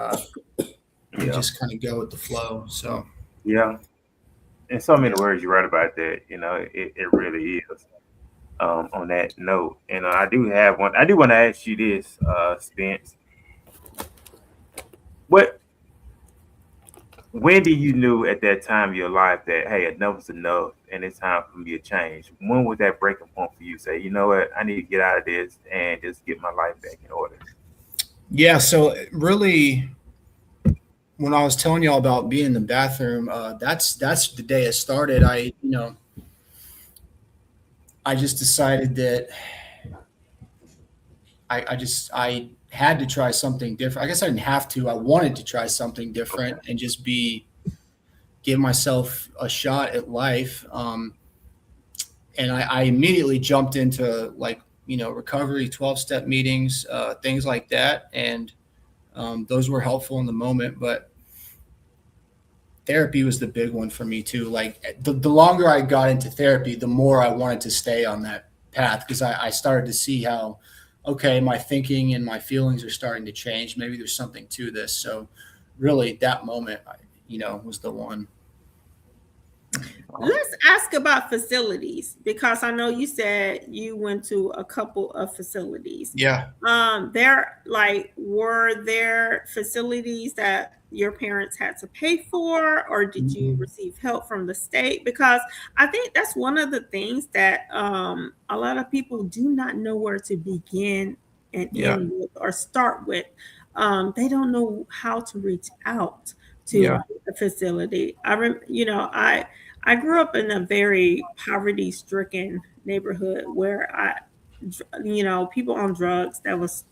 we just kind of go with the flow. So, in so many words, you're right about that. It really is. On that note, and I do want to ask you this, Spence. When did you knew at that time of your life that, hey, enough is enough and it's time for me to change? When was that breaking point for you? Say, you know what, I need to get out of this and just get my life back in order. Yeah. So really, when I was telling y'all about being in the bathroom, that's the day it started. I just decided that I had to try something different. I guess I didn't have to. I wanted to try something different and just give myself a shot at life. And I immediately jumped into recovery, 12-step meetings, things like that. And those were helpful in the moment, but therapy was the big one for me too. Like the longer I got into therapy, the more I wanted to stay on that path, because I started to see how, okay, my thinking and my feelings are starting to change. Maybe there's something to this. So really that moment, was the one. Let's ask about facilities, because I know you said you went to a couple of facilities. Yeah. Were there facilities that your parents had to pay for, or did you receive help from the state? Because I think that's one of the things that a lot of people do not know where to begin and end with or start with. They don't know how to reach out to a facility. I grew up in a very poverty-stricken neighborhood where people on drugs. I was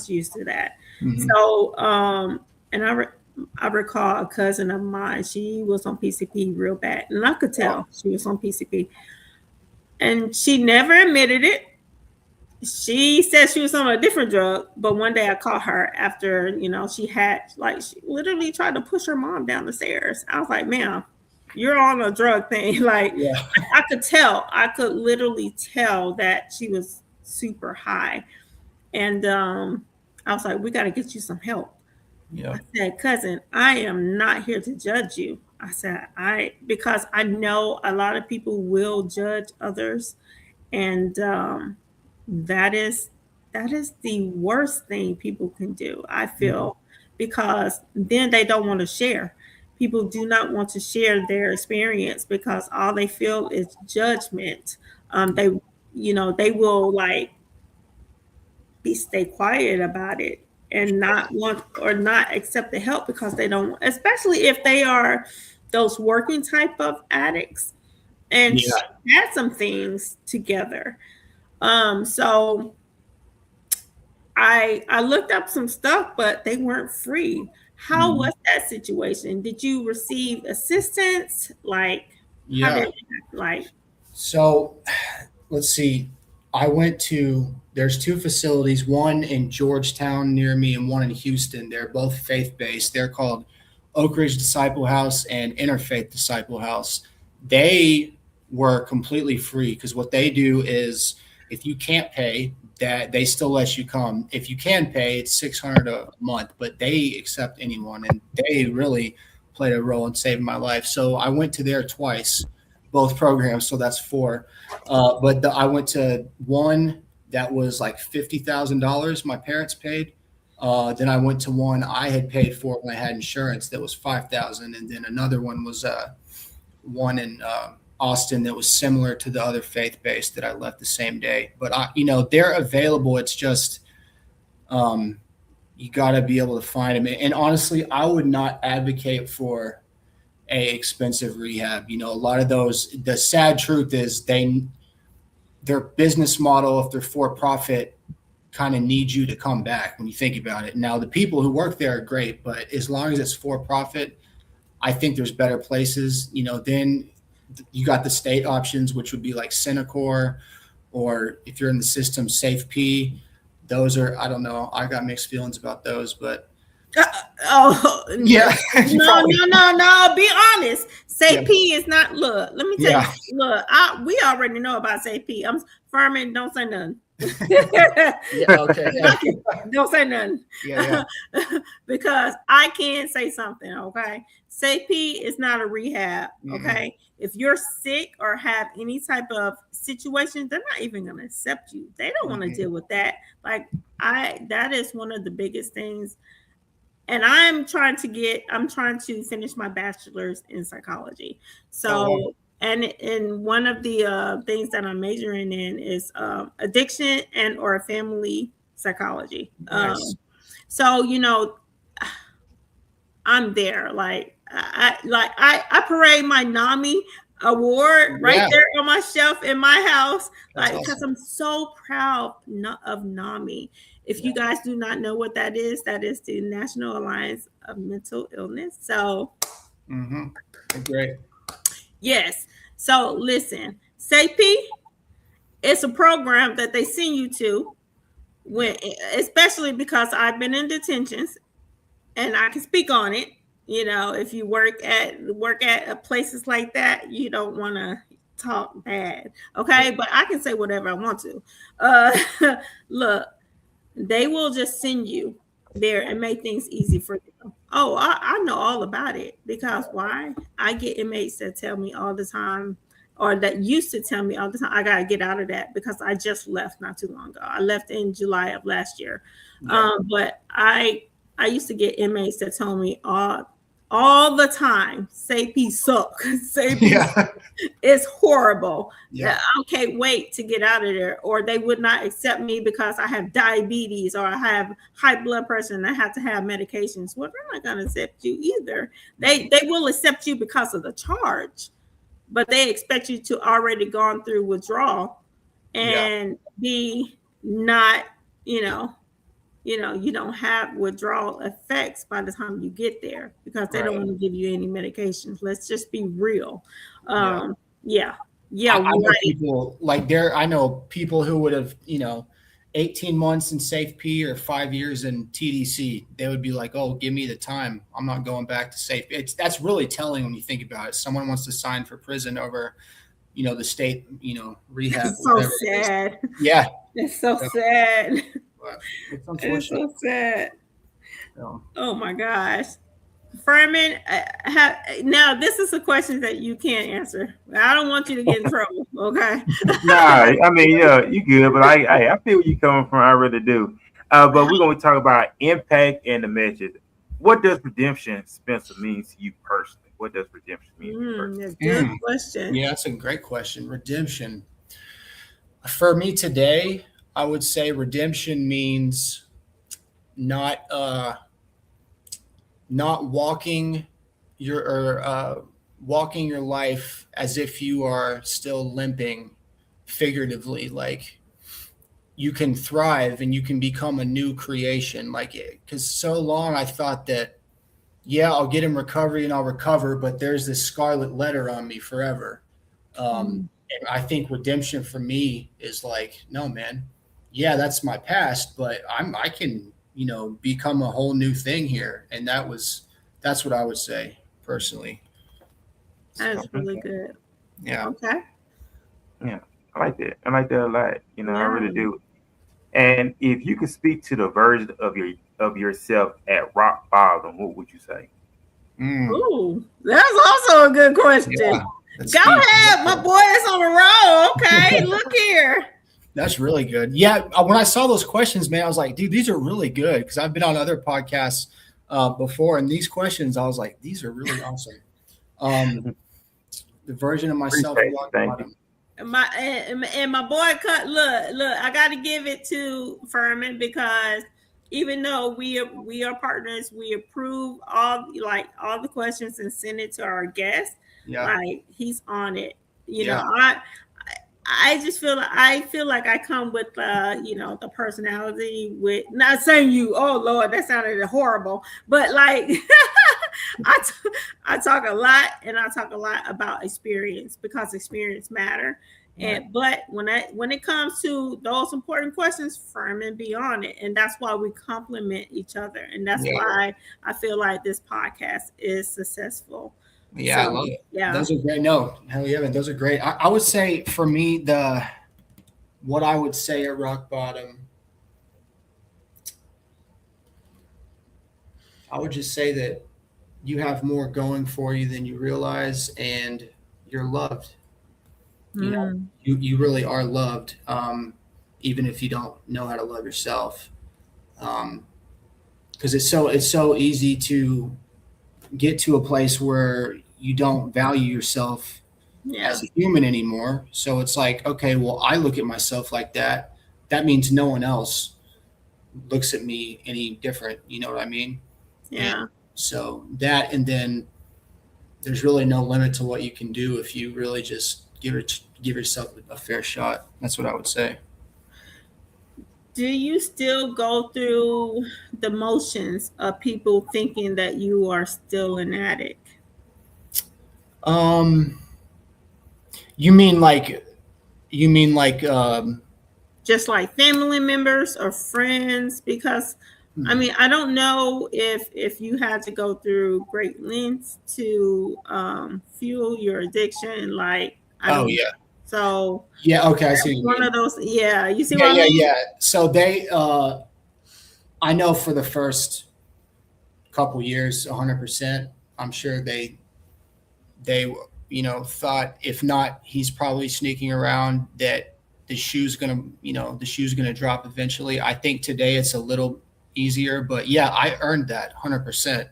used to that. So, and I recall a cousin of mine, she was on PCP real bad, and I could tell she was on PCP, and she never admitted it. She said she was on a different drug, but one day I caught her after, she literally tried to push her mom down the stairs. I was like, ma'am, you're on a drug thing. I could literally tell that she was super high. And I was like, we got to get you some help. I said, cousin, I am not here to judge you. I said, because I know a lot of people will judge others. And that is the worst thing people can do, I feel, because then they don't want to share. People do not want to share their experience because all they feel is judgment. They will stay quiet about it and not want or not accept the help because they don't, especially if they are those working type of addicts and had some things together. So I looked up some stuff, but they weren't free. How was that situation? Did you receive assistance? So let's see. there's two facilities, one in Georgetown near me and one in Houston. They're both faith-based. They're called Oak Ridge Disciple House and Interfaith Disciple House. They were completely free because what they do is if you can't pay, that they still let you come. If you can pay, it's $600 a month, but they accept anyone, and they really played a role in saving my life. So I went to there twice, both programs. So that's 4. But I went to one that was like $50,000 my parents paid. Then I went to one I had paid for when I had insurance that was $5,000, and then another one was one in Austin that was similar to the other faith-based that I left the same day. But they're available. It's just you got to be able to find them. And honestly, I would not advocate for a expensive rehab. A lot of those. The sad truth is their business model, if they're for profit, kind of needs you to come back when you think about it. Now, the people who work there are great, but as long as it's for profit, I think there's better places. Then you got the state options, which would be like Centacor, or if you're in the system, SafeP. Those are, I don't know. I got mixed feelings about those, but yeah. No. Be honest. SafeP is not. Look, let me tell you. Look, we already know about SafeP. Ferman, don't say nothing. Okay. Don't say nothing. Because I can say something. Okay, SafeP is not a rehab. Okay, if you're sick or have any type of situation, they're not even going to accept you. They don't want to deal with that. That is one of the biggest things. And I'm trying to finish my bachelor's in psychology. So, and one of the things that I'm majoring in is addiction and or family psychology. Nice. So, I'm there. I parade my NAMI award right there on my shelf in my house, because I'm so proud of NAMI. If you guys do not know what that is the National Alliance of Mental Illness. So, great. Yes. So listen, SafeP, it's a program that they send you to especially because I've been in detentions and I can speak on it. If you work at places like that, you don't want to talk bad. Okay. But I can say whatever I want to. Look, they will just send you there and make things easy for them. Oh, I know all about it, because why? I get inmates that tell me all the time, or that used to tell me all the time, I got to get out of that because I just left not too long ago. I left in July of last year. But I used to get inmates that told me all the time, SafeP sucks. SafeP is horrible. I can't wait to get out of there. Or they would not accept me because I have diabetes or I have high blood pressure and I have to have medications. Well, they're not going to accept you either. They will accept you because of the charge, but they expect you to already gone through withdrawal and be not, you don't have withdrawal effects by the time you get there, because they don't want to give you any medications. Let's just be real. I know people I know people who would have, 18 months in SafeP or 5 years in TDC. They would be like, oh, give me the time. I'm not going back to SafeP. That's really telling when you think about it. Someone wants to sign for prison over, the state, rehab. It's so sad. Yeah. It's so sad. It's so sad. Oh my gosh. Ferman, now this is a question that you can't answer. I don't want you to get in trouble, okay? Nah, I mean, you good, but I feel where you coming from. I really do. But we're going to talk about impact and the message. What does redemption, Spencer, mean to you personally? What does redemption mean to you personally? That's a good question. Yeah, that's a great question. Redemption. For me today, I would say redemption means not walking your life as if you are still limping, figuratively. Like, you can thrive and you can become a new creation. Because so long I thought that, I'll get in recovery and I'll recover, but there's this scarlet letter on me forever. And I think redemption for me is like, no, man, yeah, that's my past, but I can, become a whole new thing here. And that's what I would say personally. That's really good. Yeah. Okay. Yeah, I like that. I like that a lot. I Yeah. really do. And if you could speak to the version of yourself at rock bottom, what would you say? Ooh, that's also a good question. Yeah, Go ahead, my boy is on the roll. Okay, look here. That's really good. Yeah, when I saw those questions, man, I was like, dude, these are really good because I've been on other podcasts before, and these questions, I was like, these are really awesome. The version of myself. Thank you. My boy cut. Look. I got to give it to Ferman because even though we are partners, we approve all the questions and send it to our guests. Yeah. Like he's on it. I just feel like I come with the personality with not saying you. Oh Lord, that sounded horrible, but like I talk a lot and I talk a lot about experience because experience matter. But when it comes to those important questions, Ferman be on it, and that's why we complement each other, and that's why I feel like this podcast is successful. Yeah, I love it. Yeah, those are great. No, hell yeah, man, those are great. I would say for me, what I would say at rock bottom, I would just say that you have more going for you than you realize, and you're loved. You really are loved, even if you don't know how to love yourself. Because it's so easy to get to a place where you don't value yourself as a human anymore. So it's like, okay, well, I look at myself like that. That means no one else looks at me any different. You know what I mean? Yeah. And so that, and then there's really no limit to what you can do if you really just give yourself a fair shot. That's what I would say. Do you still go through the motions of people thinking that you are still an addict? You mean like just like family members or friends? Because I mean, I don't know if you had to go through great lengths to fuel your addiction. Like, So yeah, okay, I see. One of those, yeah. You see what I mean? Yeah. So they, I know for the first couple years, 100%. I'm sure they thought if not, he's probably sneaking around, that the shoe's gonna drop eventually. I think today it's a little easier, but yeah, I earned that 100%.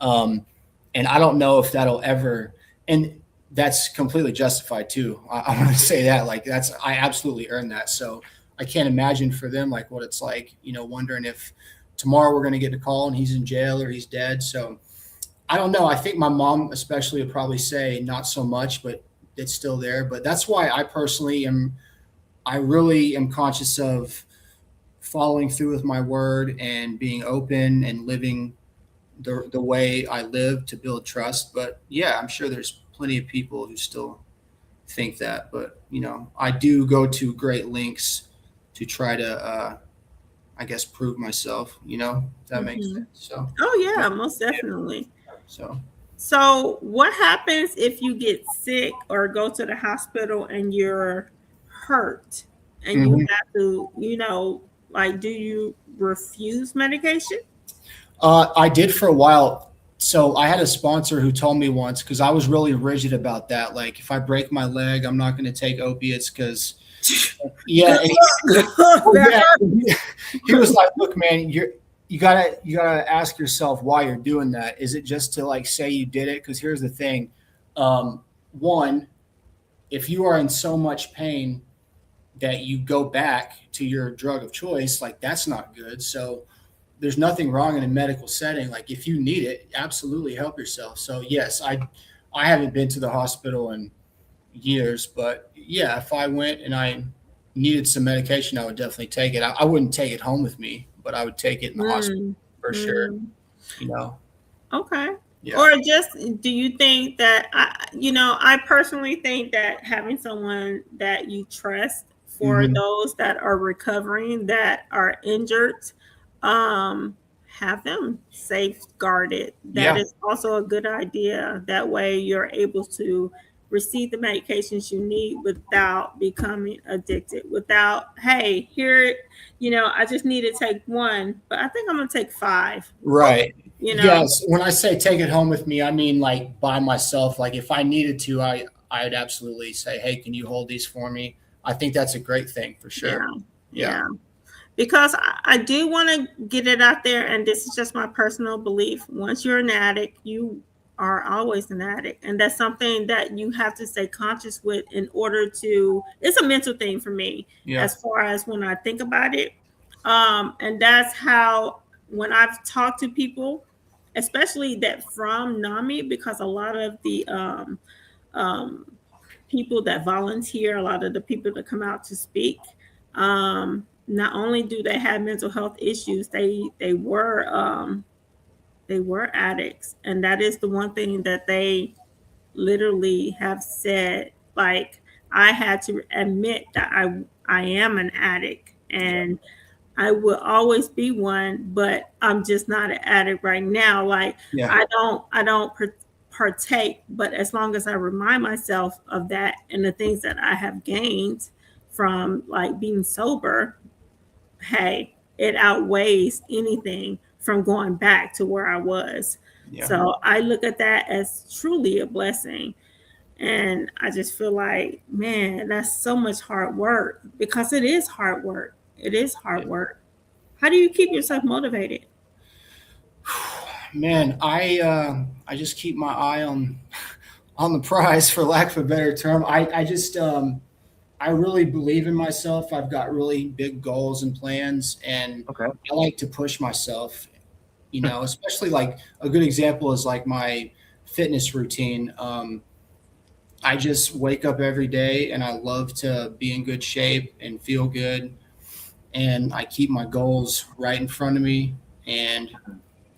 And I don't know if that'll ever, and that's completely justified too. I want to say that, like, I absolutely earned that. So I can't imagine for them, like, what it's like, wondering if tomorrow we're going to get a call and he's in jail or he's dead. So I don't know. I think my mom especially would probably say not so much, but it's still there. But that's why I personally I really am conscious of following through with my word and being open and living the way I live to build trust. But yeah, I'm sure there's plenty of people who still think that, but I do go to great lengths to try to I guess prove myself, if that makes sense. So most definitely. So what happens if you get sick or go to the hospital and you're hurt and you have to, do you refuse medication? I did for a while. So I had a sponsor who told me once, because I was really rigid about that. Like, if I break my leg, I'm not going to take opiates because, he was like, "Look, man, you gotta ask yourself why you're doing that. Is it just to like say you did it? Because here's the thing: one, if you are in so much pain that you go back to your drug of choice, like that's not good. So there's nothing wrong in a medical setting. Like if you need it, absolutely help yourself. So yes, I haven't been to the hospital in years, but yeah, if I went and I needed some medication, I would definitely take it. I wouldn't take it home with me, but I would take it in the hospital for sure. Okay. Yeah. Or just, do you think that I personally think that having someone that you trust, for Hmm. those that are recovering, that are injured, um, have them safeguarded. That Yeah. is also a good idea. That way, you're able to receive the medications you need without becoming addicted. Without, hey, here, I just need to take one, but I think I'm gonna take five. Right. You know, Yes. When I say take it home with me, I mean like by myself. Like if I needed to, I'd absolutely say, hey, can you hold these for me? I think that's a great thing for yeah, sure. Yeah. yeah. Because I do want to get it out there, and this is just my personal belief. Once you're an addict, you are always an addict, and that's something that you have to stay conscious with in order to. It's a mental thing for me, Yeah. as far as when I think about it, and that's how, when I've talked to people, especially that from NAMI, because a lot of the um, people that volunteer, a lot of the people that come out to speak, not only do they have mental health issues, they were addicts, and that is the one thing that they literally have said. Like, I had to admit that I am an addict, Yeah. and I will always be one, but I'm just not an addict right now. Like, Yeah. I don't partake, but as long as I remind myself of that and the things that I have gained from like being sober, hey, it outweighs anything from going back to where I was. Yeah. So I look at that as truly a blessing. And I just feel like, man, that's so much hard work, because it is hard work. It is hard Yeah. work. How do you keep yourself motivated? Man, I just keep my eye on the prize, for lack of a better term. I just I really believe in myself. I've got really big goals and plans, and Okay. I like to push myself. Especially like a good example is like my fitness routine. I just wake up every day and I love to be in good shape and feel good. And I keep my goals right in front of me, and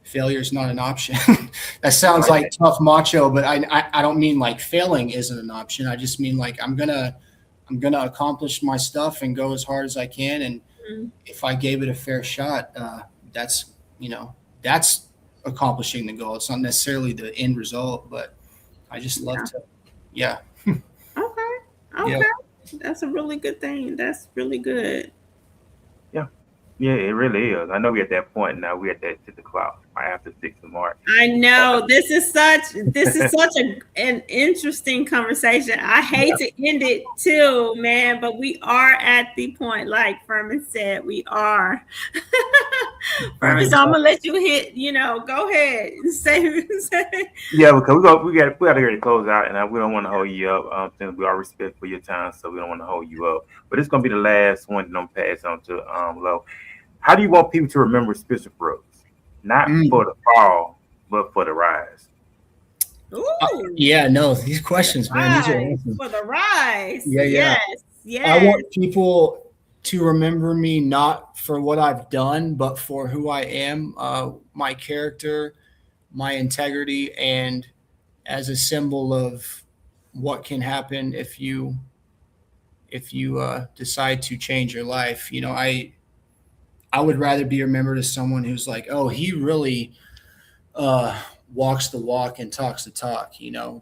failure is not an option. That I sounds like like that. tough macho, but I don't mean like failing isn't an option. I just mean like I'm gonna accomplish my stuff and go as hard as I can. And Mm, if I gave it a fair shot, that's that's accomplishing the goal. It's not necessarily the end result, but I just love yeah. to. Yeah. Okay. Yeah. Okay. That's a really good thing. That's really good. Yeah. Yeah, it really is. I know we're at that point now. We're at that 6 o'clock, right after 6 of March. I But know this is such an interesting conversation. I hate yeah, to end it too, man, but we are at the point, like Ferman said, we are. Ferman, so I'm gonna let you hit. Go ahead. Say. yeah, because we got to get to close out, and we don't want to hold you up. Since we are respectful for your time, so we don't want to hold you up. But it's gonna be the last one, that I'm pass on to Lo. How do you want people to remember Spencer Brooks? Not for Mm. the fall, but for the rise. Ooh, Yeah. No, these for the questions, man, these are rise, awesome. for the rise. Yeah. Yeah. Yes, I yes. want people to remember me not for what I've done, but for who I am, my character, my integrity, and as a symbol of what can happen if you decide to change your life. I would rather be remembered as someone who's like, oh, he really walks the walk and talks the talk,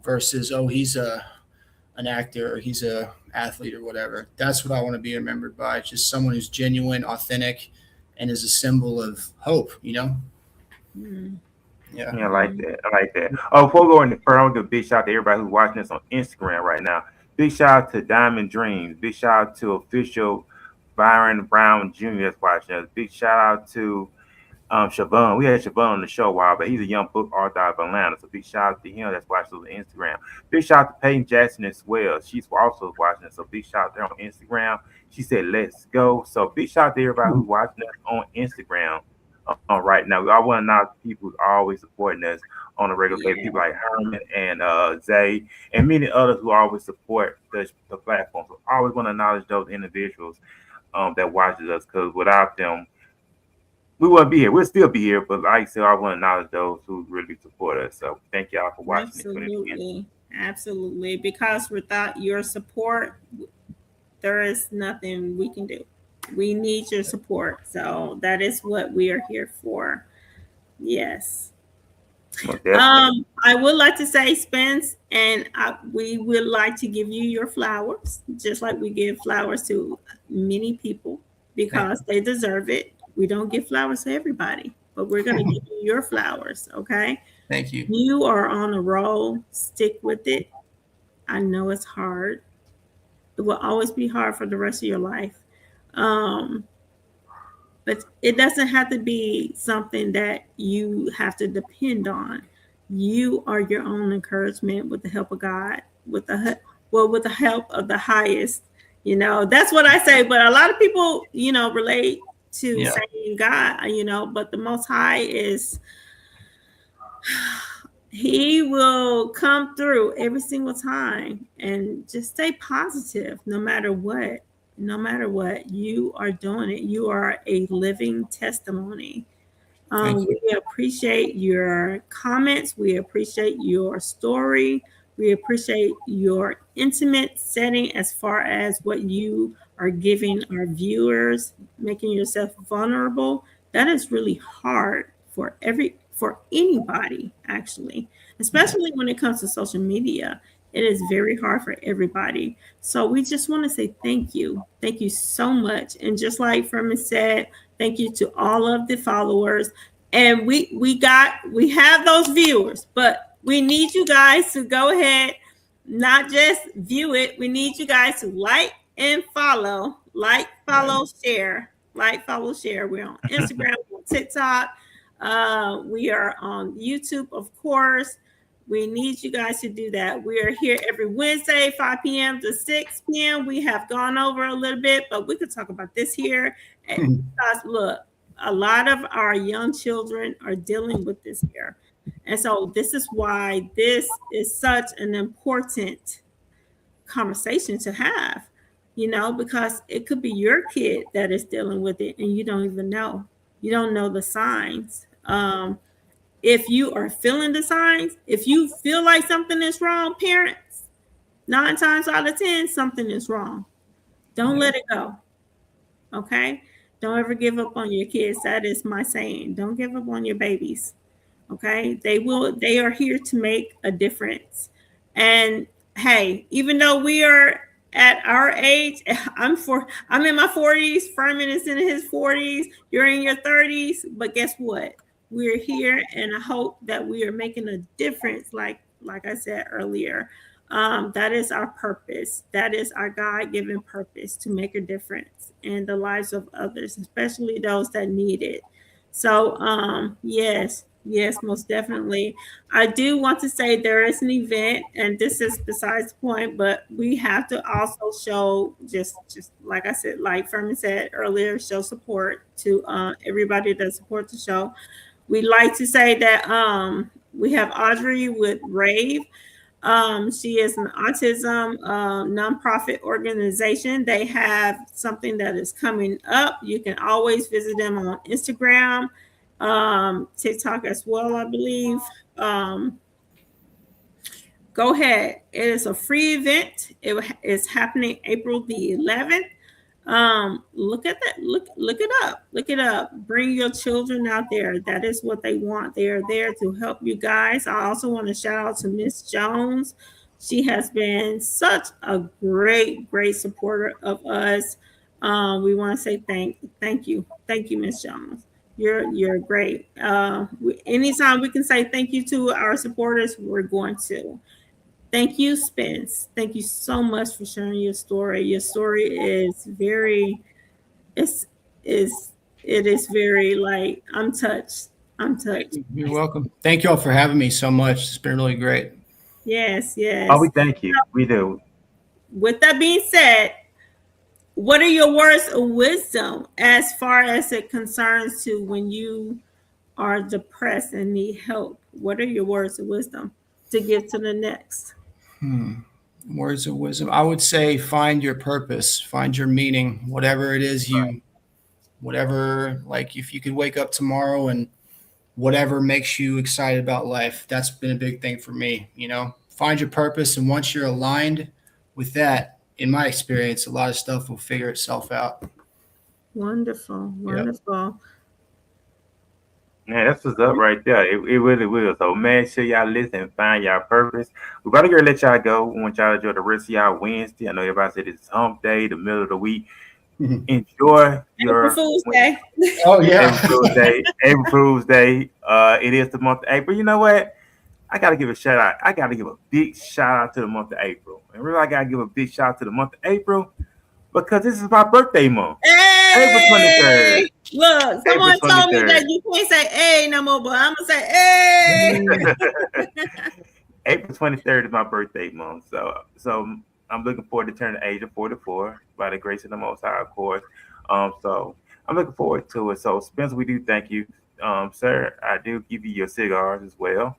versus oh, he's an actor or he's a athlete or whatever. That's what I want to be remembered by. Just someone who's genuine, authentic, and is a symbol of hope. Mm, Yeah. Yeah, I like mm. that. I like that. Oh, before we go any further, I want to give a big shout out to everybody who's watching us on Instagram right now. Big shout out to Diamond Dreams. Big shout out to official Byron Brown Jr. that's watching us. Big shout out to Siobhan. We had Siobhan on the show a while, but he's a young book author out of Atlanta. So big shout out to him that's watching us on Instagram. Big shout out to Peyton Jackson as well. She's also watching us. So big shout out there on Instagram. She said, let's go. So big shout out to everybody who's watching us on Instagram right now. We all want to acknowledge people who's always supporting us on a regular basis. Yeah, People like Herman and Zay and many others who always support the platform. So I always want to acknowledge those individuals that watches us because without them, we wouldn't be here. We'll still be here, but like I said, I want to acknowledge those who really support us. So thank y'all for watching and tuning in. Absolutely. Because without your support, there is nothing we can do. We need your support. So that is what we are here for. Yes. I would like to say, Spence, and we would like to give you your flowers, just like we give flowers to many people because they deserve it. We don't give flowers to everybody, but we're going to give you your flowers. Okay. Thank you. You are on a roll. Stick with it. I know it's hard. It will always be hard for the rest of your life. But it doesn't have to be something that you have to depend on. You are your own encouragement with the help of God, with the help of the highest. That's what I say. But a lot of people, relate to saying God, but the Most High is, He will come through every single time, and just stay positive no matter what. No matter what, you are doing it. You are a living testimony. We appreciate your comments. We appreciate your story. We appreciate your intimate setting as far as what you are giving our viewers, making yourself vulnerable. That is really hard for anybody, actually, especially when it comes to social media. It is very hard for everybody. So we just want to say thank you. Thank you so much. And just like Ferman said, thank you to all of the followers. And we have those viewers, but we need you guys to go ahead, not just view it. We need you guys to like and follow. Like, follow, share. Like, follow, share. We're on Instagram, we're on TikTok. We are on YouTube, of course. We need you guys to do that. We are here every Wednesday, 5 p.m. to 6 p.m. We have gone over a little bit, but we could talk about this here. Because look, a lot of our young children are dealing with this here. And so this is why this is such an important conversation to have, because it could be your kid that is dealing with it and you don't even know. You don't know the signs. If you are feeling the signs, if you feel like something is wrong, parents, 9 times out of 10, something is wrong. Don't let it go. Okay? Don't ever give up on your kids. That is my saying. Don't give up on your babies. Okay? They are here to make a difference. And hey, even though we are at our age, I'm in my 40s, Ferman is in his 40s, you're in your 30s, but guess what? We're here, and I hope that we are making a difference, like I said earlier. That is our purpose. That is our God-given purpose, to make a difference in the lives of others, especially those that need it. So, yes, most definitely. I do want to say there is an event, and this is besides the point, but we have to also show, just like I said, like Ferman said earlier, show support to everybody that supports the show. We like to say that we have Audrey with Rave. She is an autism nonprofit organization. They have something that is coming up. You can always visit them on Instagram, TikTok as well, I believe. Go ahead. It is a free event. It is happening April the 11th. Look at that. Look it up. Look it up. Bring your children out there. That is what they want. They are there to help you guys. I also want to shout out to Miss Jones. She has been such a great supporter of us. We want to say thank you, Miss Jones. You're great. Anytime we can say thank you to our supporters, we're going to. Thank you, Spence. Thank you so much for sharing your story. Your story is very, it is very, like, I'm touched. You're welcome. Thank you all for having me so much. It's been really great. Yes. Oh, we thank you. We do. With that being said, what are your words of wisdom as far as it concerns to when you are depressed and need help? What are your words of wisdom to give to the next? Words of wisdom. I would say find your purpose, find your meaning, whatever it is you whatever, like if you could wake up tomorrow and whatever makes you excited about life, that's been a big thing for me. Find your purpose. And once you're aligned with that, in my experience, a lot of stuff will figure itself out. Wonderful. Yep. Man, that's what's up right there. It really will. So make sure y'all listen and find y'all purpose. We're about to go let y'all go. We want y'all to enjoy the rest of y'all Wednesday. I know everybody said it's hump day, the middle of the week. Enjoy your April Fool's Day. Oh yeah. April Fool's Day. April Fool's Day. It is the month of April. You know what? I gotta give a shout out. I gotta give a big shout out to the month of April. And really, I gotta give a big shout out to the month of April because this is my birthday month. Hey! April 23rd. Look, someone told me that you can't say "hey" no more, but I'm gonna say "hey." April 23rd is my birthday month, so I'm looking forward to turning the age of 44 by the grace of the Most High, of course. So I'm looking forward to it. So Spencer, we do thank you, sir. I do give you your cigars as well,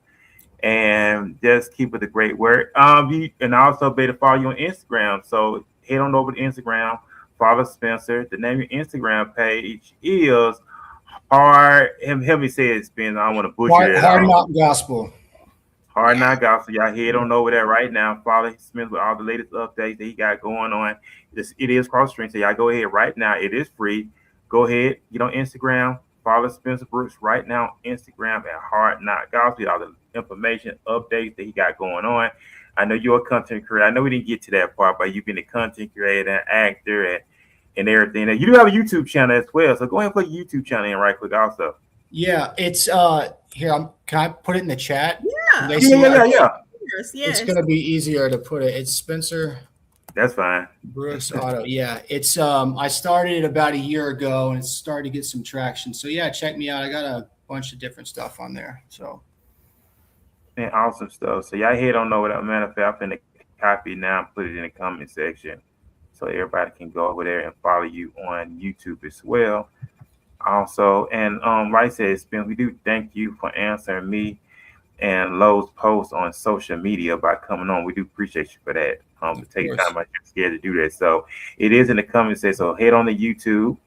and just keep it a great work. And also be able to follow you on Instagram. So head on over to Instagram. Follow Spencer. The name of your Instagram page is Hard. Help me say it, Spencer. I don't want to butcher it. Hard Knock Gospel. Hard Knock Gospel. Y'all head on over there right now. Follow Smith with all the latest updates that he got going on. It is cross-stream, so y'all go ahead right now. It is free. Go ahead, get on Instagram. Follow Spencer Brooks right now on Instagram at Hard Knock Gospel. All the information, updates that he got going on. I know you're a content creator. I know we didn't get to that part, but you've been a content creator, actor, and everything. Now, you do have a YouTube channel as well, so go ahead and put your YouTube channel in right quick also. Yeah, it's here. Can I put it in the chat? Yeah. Yes. It's gonna be easier to put it. It's Spencer. That's fine. Brooks Auto. Yeah, it's I started about a year ago, and it's starting to get some traction. So yeah, check me out. I got a bunch of different stuff on there. So. And awesome stuff. So y'all head on over that. Matter of fact, I'm finna copy now and put it in the comment section so everybody can go over there and follow you on YouTube as well. Also, and like I said, Spence, we do thank you for answering me and Lowe's posts on social media by coming on. We do appreciate you for that. To take time out you're scared to do that. So it is in the comment section. So head on to YouTube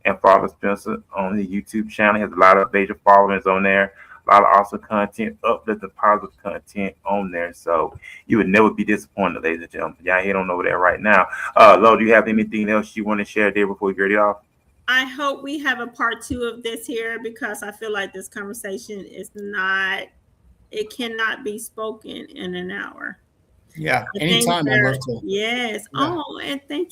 and follow Spencer on the YouTube channel. He has a lot of major followers on there. A lot of awesome content, uplifting positive content on there. So you would never be disappointed, ladies and gentlemen. Y'all head on over there right now. Lo, do you have anything else you want to share there before we get it off? I hope we have a part 2 of this here because I feel like this conversation is not, it cannot be spoken in an hour. Yeah, anytime I'd love to. Yes. Yeah. Oh, and thank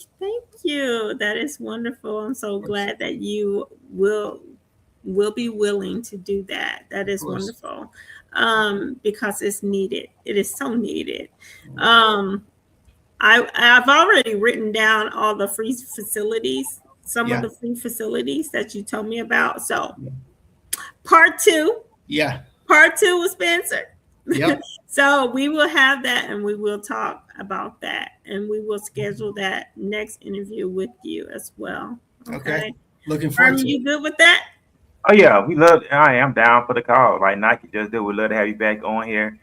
you. That is wonderful. I'm so glad that you will be willing to do that. That is wonderful. Because it's needed. It is so needed. I've already written down all the free facilities, some of the free facilities that you told me about. So part 2. Yeah. Part 2 with Spencer. Yep. So we will have that and we will talk about that and we will schedule that next interview with you as well. Okay. Looking forward to it. You good with that? Oh yeah, I am down for the call. Like Nike just did. We'd love to have you back on here,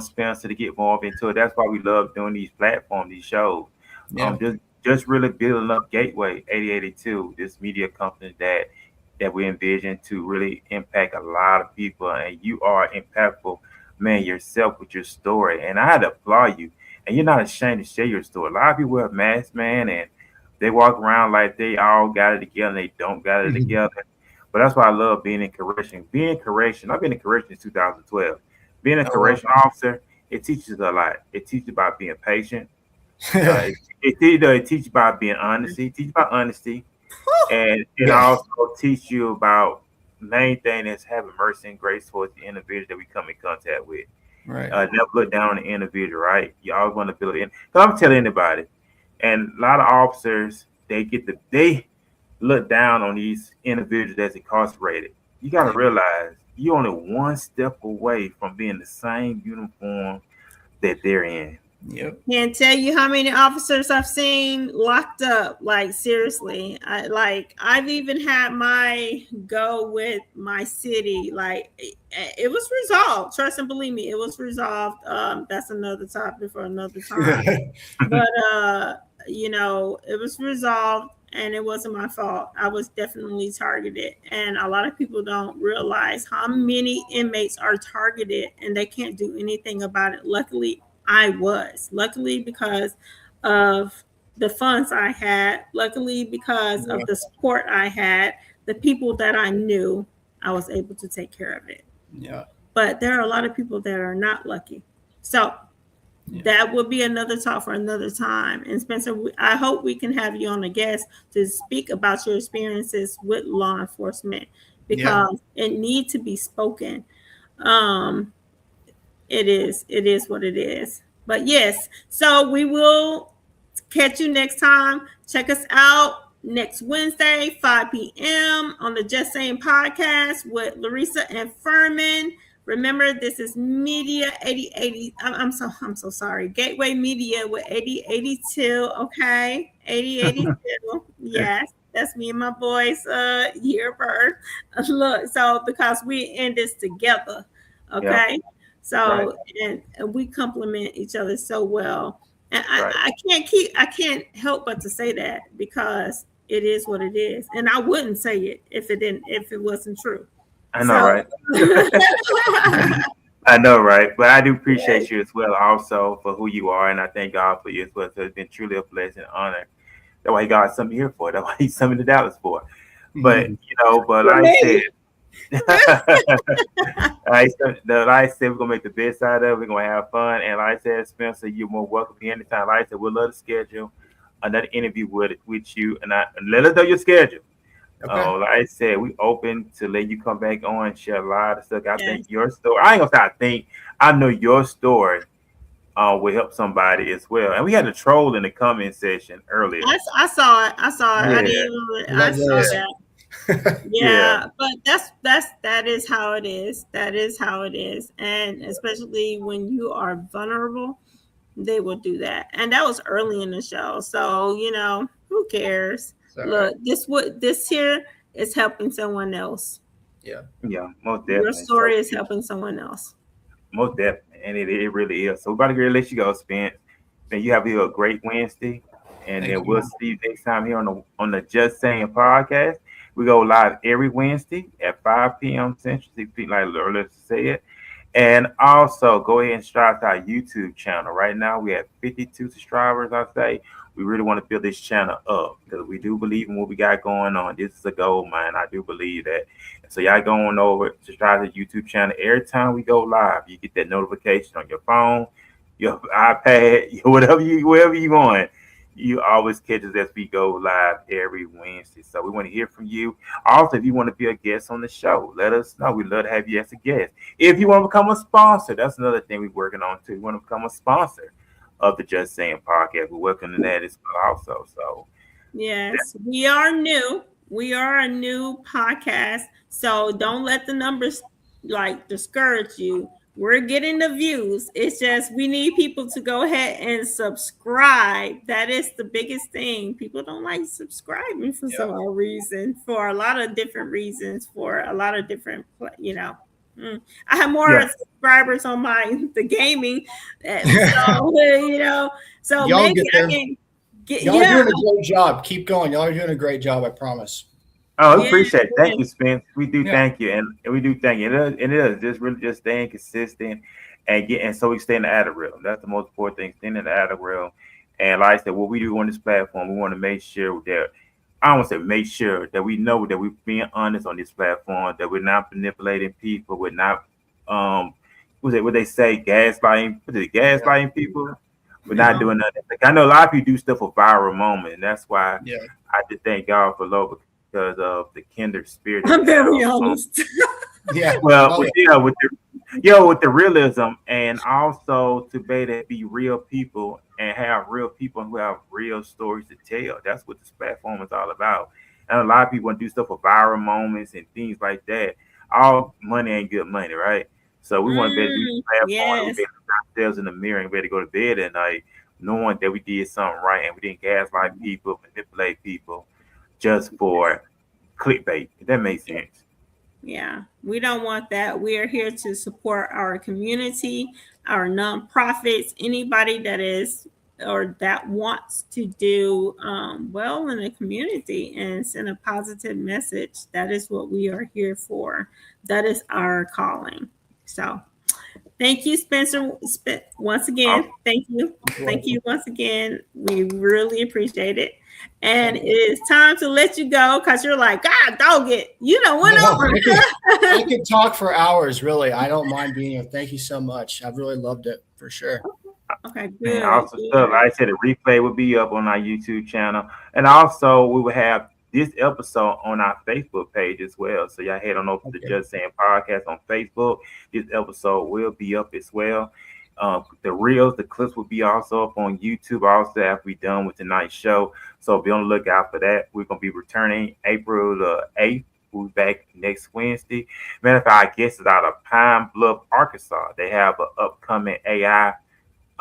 Spencer, to get more into it. That's why we love doing these platforms, these shows. Yeah. Just really building up Gateway 8082, this media company that we envision to really impact a lot of people. And you are impactful, man, yourself with your story. And I had to applaud you. And you're not ashamed to share your story. A lot of people have masks, man, and they walk around like they all got it together and they don't got it together. But that's why I love being in correction. I've been in correction since 2012. Being a correction officer, it teaches a lot. It teaches about being patient. It teaches about being honesty. It teaches about honesty. And it also teaches you about main thing is having mercy and grace towards the individual that we come in contact with. Right. Never look down on the individual, right? You always want to build it in. Because I'm telling anybody, and a lot of officers, they look down on these individuals that's incarcerated. You got to realize you're only one step away from being the same uniform that they're in. Yep. Can't tell you how many officers I've seen locked up. Like seriously, I've even had my go with my city. Like it was resolved. Trust and believe me, it was resolved. That's another topic for another time. But it was resolved, and it wasn't my fault. I was definitely targeted, and a lot of people don't realize how many inmates are targeted and they can't do anything about it. Luckily, I was. Luckily, because of the funds I had, luckily, because of the support I had, the people that I knew, I was able to take care of it. Yeah. But there are a lot of people that are not lucky. So that will be another talk for another time. And Spencer, I hope we can have you on a guest to speak about your experiences with law enforcement, because it needs to be spoken. Um, it is what it is. But yes, so we will catch you next time. Check us out next Wednesday, 5 p.m. on the Just Saying podcast with Laresa and Ferman. Remember, this is Media 8080. I'm so sorry. Gateway Media with 8082. Okay, 8082. Yes, that's me and my boys. Year birth. Look, so because we in this together. Okay, so and we complement each other so well. And I can't help but to say that, because it is what it is, and I wouldn't say it if it wasn't true. I know, right? I know, right? But I do appreciate you as well, also, for who you are, and I thank God for you as well. So it's been truly a blessing and honor. That's why He got something here for. That's why He's something to Dallas for. But but like I said, like I said, we're gonna make the best out of it. We're gonna have fun, and like I said, Spencer, you're more welcome anytime. Like I said, we'd love to schedule another interview with you, and let us know your schedule. Like I said, we open to let you come back on and share a lot of stuff. I think your story. I ain't gonna say I think. I know your story will help somebody as well. And we had a troll in the comment section earlier. I saw it. I saw that. But that is how it is. That is how it is. And especially when you are vulnerable, they will do that. And that was early in the show. So, who cares? Look, this here is helping someone else. Yeah, most definitely. Your story is helping someone else. Most definitely. And it really is. So we're about to let you go, Spence. And you have a great Wednesday. And then we'll see you next time here on the Just Saying podcast. We go live every Wednesday at 5 p.m. Central, like Laresa said. And also go ahead and subscribe to our YouTube channel. Right now we have 52 subscribers, I say. We really want to build this channel up because we do believe in what we got going on. This is a goal, man. I do believe that. So y'all going over, subscribe to the YouTube channel. Every time we go live, you get that notification on your phone, your iPad, wherever you going. You always catch us as we go live every Wednesday. So we want to hear from you. Also, if you want to be a guest on the show, let us know. We'd love to have you as a guest. If you want to become a sponsor, that's another thing we're working on too. You want to become a sponsor of the Just Saying podcast. We're working on that as well also. So yes, we are new. We are a new podcast. So don't let the numbers discourage you. We're getting the views. It's just we need people to go ahead and subscribe. That is the biggest thing. People don't like subscribing for some odd reason, for a lot of different reasons, for a lot of different, I have more subscribers on the gaming. So y'all maybe I can get. Y'all are doing a great job. Keep going. Y'all are doing a great job. I promise. Oh, we appreciate it. Thank you, Spence. We do thank you, and we do thank you. And it is just really just staying consistent and so we stay in the algorithm. That's the most important thing, staying in the algorithm. And like I said, what we do on this platform, we want to make sure that make sure that we know that we're being honest on this platform, that we're not manipulating people, we're not what they say, gaslighting people. We're not doing nothing. I know a lot of people do stuff for viral moment, and that's why I just thank God for love. Because of the kindred spirit. I'm very honest. Well, with the realism, and also to be real people and have real people who have real stories to tell. That's what this platform is all about. And a lot of people want to do stuff for viral moments and things like that. All money ain't good money, right? So we want to be able to do this platform. We better look ourselves in the mirror and better go to bed at night knowing that we did something right and we didn't gaslight people, manipulate people. Just for clickbait, if that makes sense. Yeah, we don't want that. We are here to support our community, our nonprofits, anybody that is or that wants to do well in the community and send a positive message. That is what we are here for. That is our calling. So thank you, Spencer. Once again, thank you. Thank you once again. We really appreciate it. And it is time to let you go because you're like, God, dog it. You know, went over. I could talk for hours, really. I don't mind being here. Thank you so much. I've really loved it for sure. Okay, good. And also, stuff like I said, the replay will be up on our YouTube channel. And also, we will have this episode on our Facebook page as well. So y'all head on over to the Just Saying Podcast on Facebook. This episode will be up as well. The reels, the clips will be also up on YouTube also after we done with tonight's show. So be on the lookout for that. We're going to be returning April the 8th. We'll be back next Wednesday. Matter of fact, I guess it's out of Pine Bluff, Arkansas. They have an upcoming AI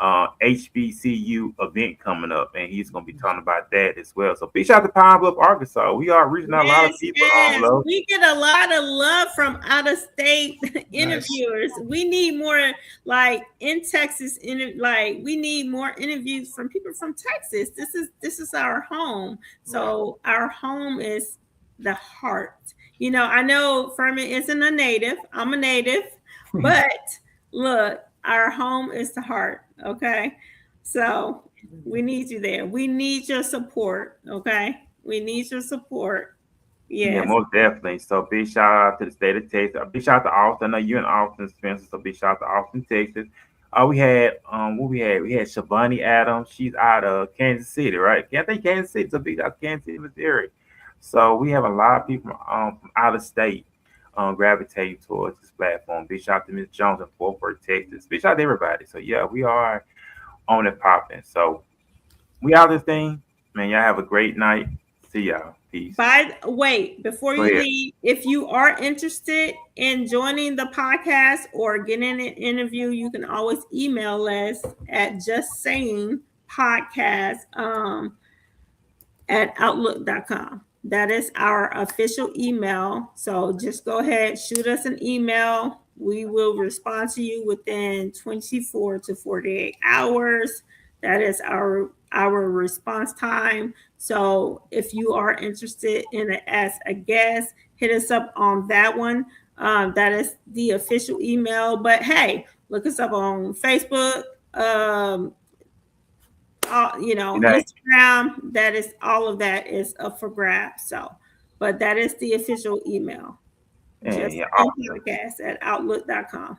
HBCU event coming up, and he's going to be talking about that as well. So big shout out to Pine Bluff, Arkansas. We are reaching out a lot of people. We get a lot of love from out of state interviewers. We need more, like in Texas. Like we need more interviews from people from Texas. This is our home. So our home is the heart. You know, I know Ferman isn't a native. I'm a native, but look. Our home is the heart, okay? So we need you there. We need your support, okay? We need your support. Yes. Yeah, most definitely. So big shout out to the state of Texas. Big shout out to Austin. I know you're in Austin, Spencer. So big shout out to Austin, Texas. We had we had Shavani Adams. She's out of Kansas City, right? I think Kansas City. So big shout out to Kansas City, Missouri. So we have a lot of people from out of state. Gravitating towards this platform. Big shout out to Miss Jones in Fort Worth, Texas. Big shout out to everybody. So yeah, we are on and popping. So we out this thing, man. Y'all have a great night. See y'all. Peace. Before you leave, if you are interested in joining the podcast or getting an interview, you can always email us at justsayingpodcast at outlook.com. That is our official email. So just go ahead, shoot us an email. We will respond to you within 24 to 48 hours. That is our response time. So if you are interested in it as a guest, hit us up on that one. That is the official email. But hey, look us up on Facebook. Instagram, that is all of that is up for grabs. So, but that is the official email. Podcast at outlook.com.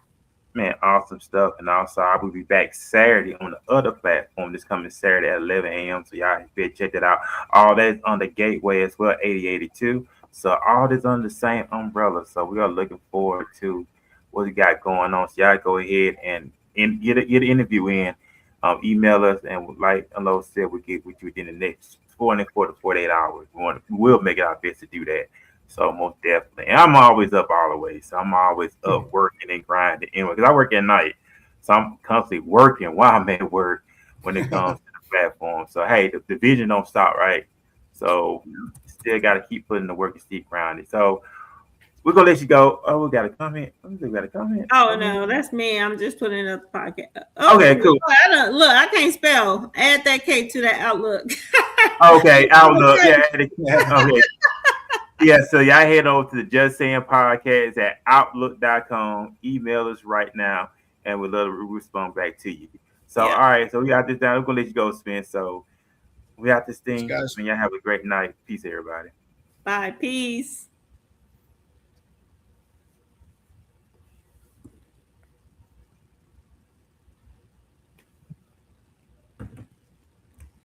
Man, awesome stuff. And also, I will be back Saturday on the other platform this coming Saturday at 11 a.m. So y'all better check that out. All that is on the Gateway as well, 8082. So all this under the same umbrella. So we are looking forward to what we got going on. So y'all go ahead and get an interview in. Email us, and like Alo said, we'll get with you within the next 24 to 48 hours. We'll make it our best to do that. So most definitely. And I'm always up all the way. So I'm always up working and grinding anyway, because I work at night. So I'm constantly working while I'm at work when it comes to the platform. So hey, the vision don't stop, right? So still got to keep putting the work and keep grinding. So we're going to let you go. Oh, we got a comment. Oh, no, that's me. I'm just putting up the podcast. Okay, cool. Look, I can't spell. Add that K to that Outlook. Okay, Outlook. Yeah, okay. Yeah, so y'all head over to the Just Saying Podcast at outlook.com. Email us right now, and we'll love to respond back to you. So, all right, so we got this down. We're going to let you go, Spence. So we got this thing. And y'all have a great night. Peace, everybody. Bye. Peace.